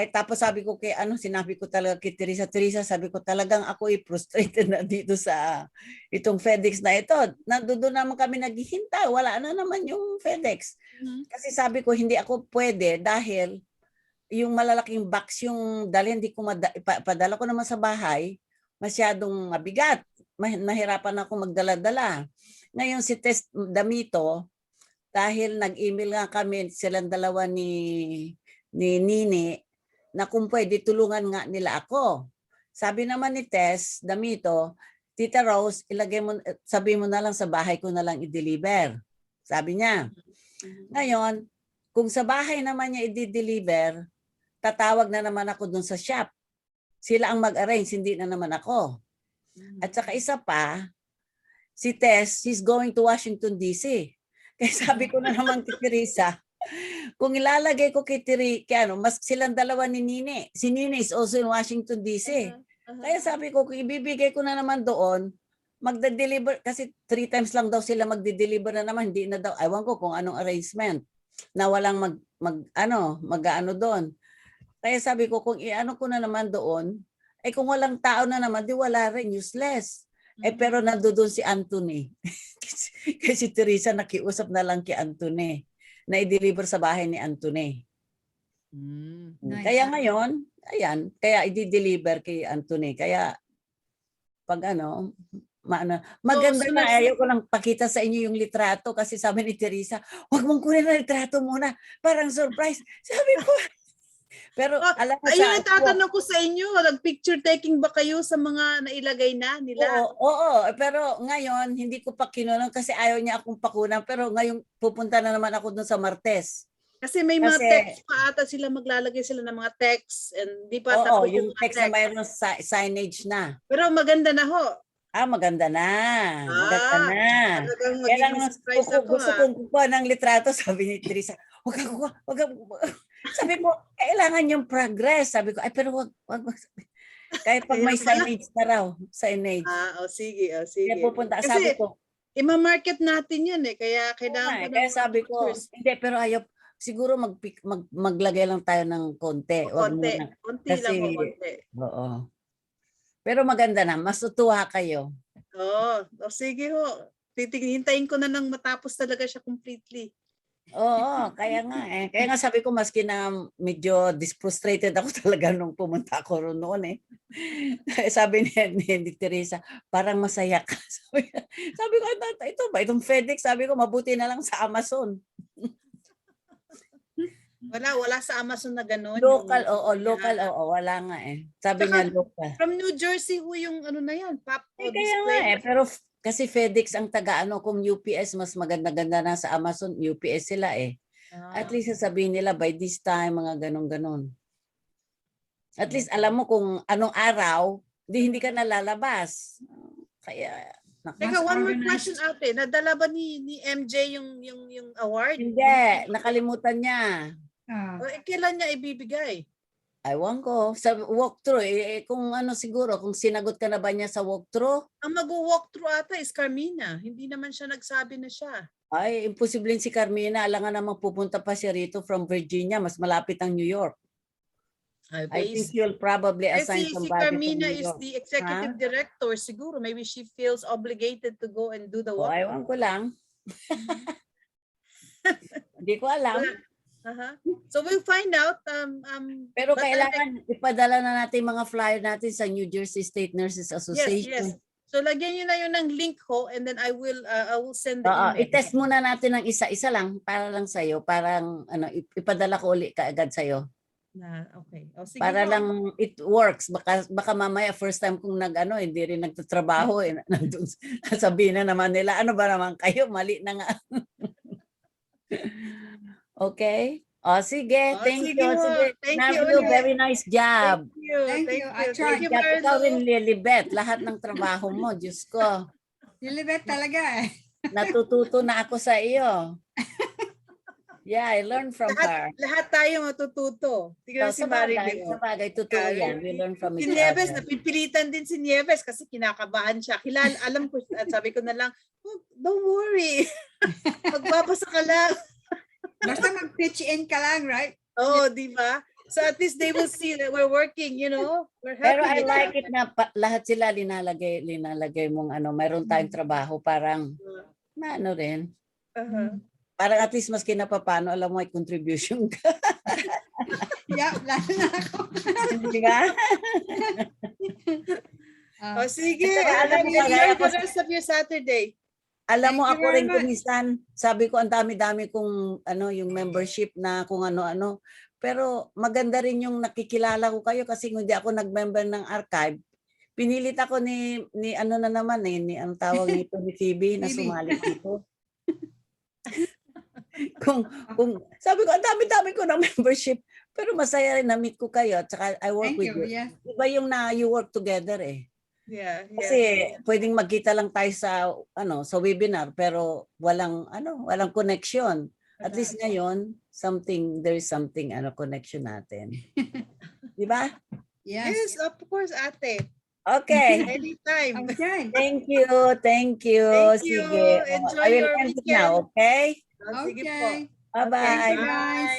tapos sabi ko sinabi ko talaga kay Teresa, sabi ko talagang ako frustrated na dito sa itong FedEx na ito. Nandoon naman kami naghihintay, wala na naman yung FedEx. Kasi sabi ko hindi ako pwede dahil yung malalaking box yung dalhin, hindi ko padala ko naman sa bahay, masyadong mabigat. Mahirapan ako magdala-dala. Ngayon si Tess Damito, dahil nag-email nga kami silang dalawa ni Nini na kung pwede tulungan nga nila ako. Sabi naman ni Tess Damito, Tita Rose, ilagay mo, sabi mo na lang sa bahay ko na lang i-deliver. Sabi niya. Ngayon, kung sa bahay naman niya i-deliver, tatawag na naman ako dun sa shop. Sila ang mag-arrange, hindi na naman ako. At saka isa pa, si Tess, she's going to Washington DC. Kaya sabi ko na naman kay Teresa, kung ilalagay ko kay mas silang dalawa ni Nini. Si Nini is also in Washington DC. Kaya sabi ko, kung ibibigay ko na naman doon, magde-deliver, kasi 3 times lang daw sila magde-deliver na naman, hindi na daw, ewan ko kung anong arrangement, na walang mag-ano doon. Kaya sabi ko, kung i-ano ko na naman doon, kung walang tao na naman, di wala rin, useless. Pero nandoon si Anthony. Kasi Teresa nakiusap na lang kay Anthony, na i-deliver sa bahay ni Anthony. Nice. Kaya ngayon, ayan, kaya i-deliver kay Anthony. Kaya pag maganda So, na, ayaw ko lang pakita sa inyo yung litrato kasi sabi ni Teresa, huwag mong kunin na litrato muna, parang surprise. Sabi ko, pero alam mo ayun ang tatanong ko sa inyo, nag-picture taking ba kayo sa mga nailagay na nila? Oo, pero ngayon, hindi ko pa kinunan kasi ayaw niya akong pakunan, pero ngayon pupunta na naman ako dun sa Martes. Kasi may mga text pa ata sila, maglalagay sila ng mga text and di pa tapos yung text na mayroon signage na. Pero maganda na ho. Maganda na. Maganda na. Talagang Kaya lang magiging surprise ako. gusto kong kukuha ng litrato, sabi ni Teresa. Huwag kang kukuha. Sabi ko, kailangan yung progress. Sabi ko, pero wag. Kaya pag may signage na raw. Signage. Sige. Kaya pupunta. Kasi, sabi ko, ima-market natin yan Kaya kailangan ko kaya sabi ko, hindi, pero ayaw. Siguro maglagay lang tayo ng konti. Konti lang po. Oo. Pero maganda na, masutuwa kayo. Sige ho. Hintayin ko na nang matapos talaga siya completely. Oo, kaya nga Kaya nga sabi ko, maski na medyo disfrustrated ako talaga nung pumunta ako noon Sabi ni Teresa, parang masaya ka. Sabi ko, ito ba? Itong FedEx, sabi ko, mabuti na lang sa Amazon. Wala sa Amazon na gano'n. Local, wala nga Sabi niya local. From New Jersey ho yung na yan, kaya nga pero kasi FedEx ang kung UPS mas maganda-ganda na sa Amazon, UPS sila At least sasabihin nila by this time, mga ganon-ganon. At least alam mo kung anong araw, hindi ka nalalabas. Kaya Teka, one more question ate. Nadala ba ni MJ yung award? Hindi, nakalimutan niya. Kailan niya ibibigay? Ewan ko. Sa walkthrough, kung siguro, kung sinagot ka na ba niya sa walkthrough? Ang mag-walkthrough ata is Carmina. Hindi naman siya nagsabi na siya. Imposible si Carmina. Alangan namang pupunta pa siya rito from Virginia. Mas malapit ang New York. I think you'll probably assign somebody si Carmina from New is York. the executive director. Siguro, maybe she feels obligated to go and do the walk. Ewan ko lang. Hindi ko alam. So we'll find out. Pero kailangan ipadala na natin mga flyer natin sa New Jersey State Nurses Association. Yes. So lagyan niyo na yun ng link ho and then I will send the email. I-test muna natin ng isa-isa lang para lang sa'yo. Parang ipadala ko ulit kaagad sa'yo. Okay. Sige para ho. lang it works. Baka mamaya first time kung hindi rin nagtatrabaho nandun, sabihin na naman nila, ano ba naman kayo? Mali na nga. Okay? Sige. Thank you. Sige. Thank Marilu, you. very nice job. Thank you. I tried. Ikaw rin, Lilibet. Lahat ng trabaho mo, Diyos ko. Lilibet talaga Natututo na ako sa iyo. Yeah, I learned from her. Lahat tayo matututo. Tingnan si Marilu. Sa bagay, totoo yan. We learn from Si each Nieves, other. napipilitan din si Nieves kasi kinakabahan siya. Alam ko, at sabi ko na lang, don't worry. Magbabasa ka lang. Basta mag-pitch in ka lang, right? Di ba? So at least they will see that we're working, We're Pero I helping like it na lahat sila linalagay mong mayroon tayong trabaho parang rin. Parang at least maski na paano, alam mo, may contribution ka. Yeah, lalo na ako. Hindi ba? Sige. Alam mo, Enjoy the rest of your Saturday. Alam mo, Thank you ako very rin much. kumisan, sabi ko ang dami-dami kong yung membership na kung ano-ano. Pero maganda rin yung nakikilala ko kayo kasi hindi ako nag-member ng archive. Pinilit ako ni ano na naman ni ang tawag nito ni Phoebe na Phoebe. sumali dito. kung sabi ko ang dami-dami ko ng membership pero masaya rin na meet ko kayo at saka I work Thank with you. you. Yes. Iba yung na you work together eh. Yeah, Kasi yeah. pwedeng magkita lang tayo sa webinar pero walang connection. At least ngayon there is something connection natin. Di ba? Yes, Yes. of course, ate. Okay. Anytime. Okay. Thank you. Thank you. Sige. Enjoy I will your end it weekend. now, okay? Sige po. Okay. Bye-bye. Thank you, Bye. guys.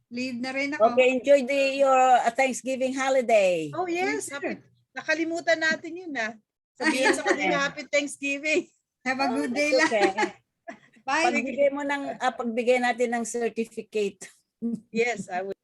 Leave na rin ako. Okay, enjoy your Thanksgiving holiday. Oh yes, Sure. happy. Nakalimutan natin yun Sabihin sa kanila Happy Thanksgiving. Have a good day That's lang. okay. Bye. Pagbigay natin ng certificate. Yes, I will.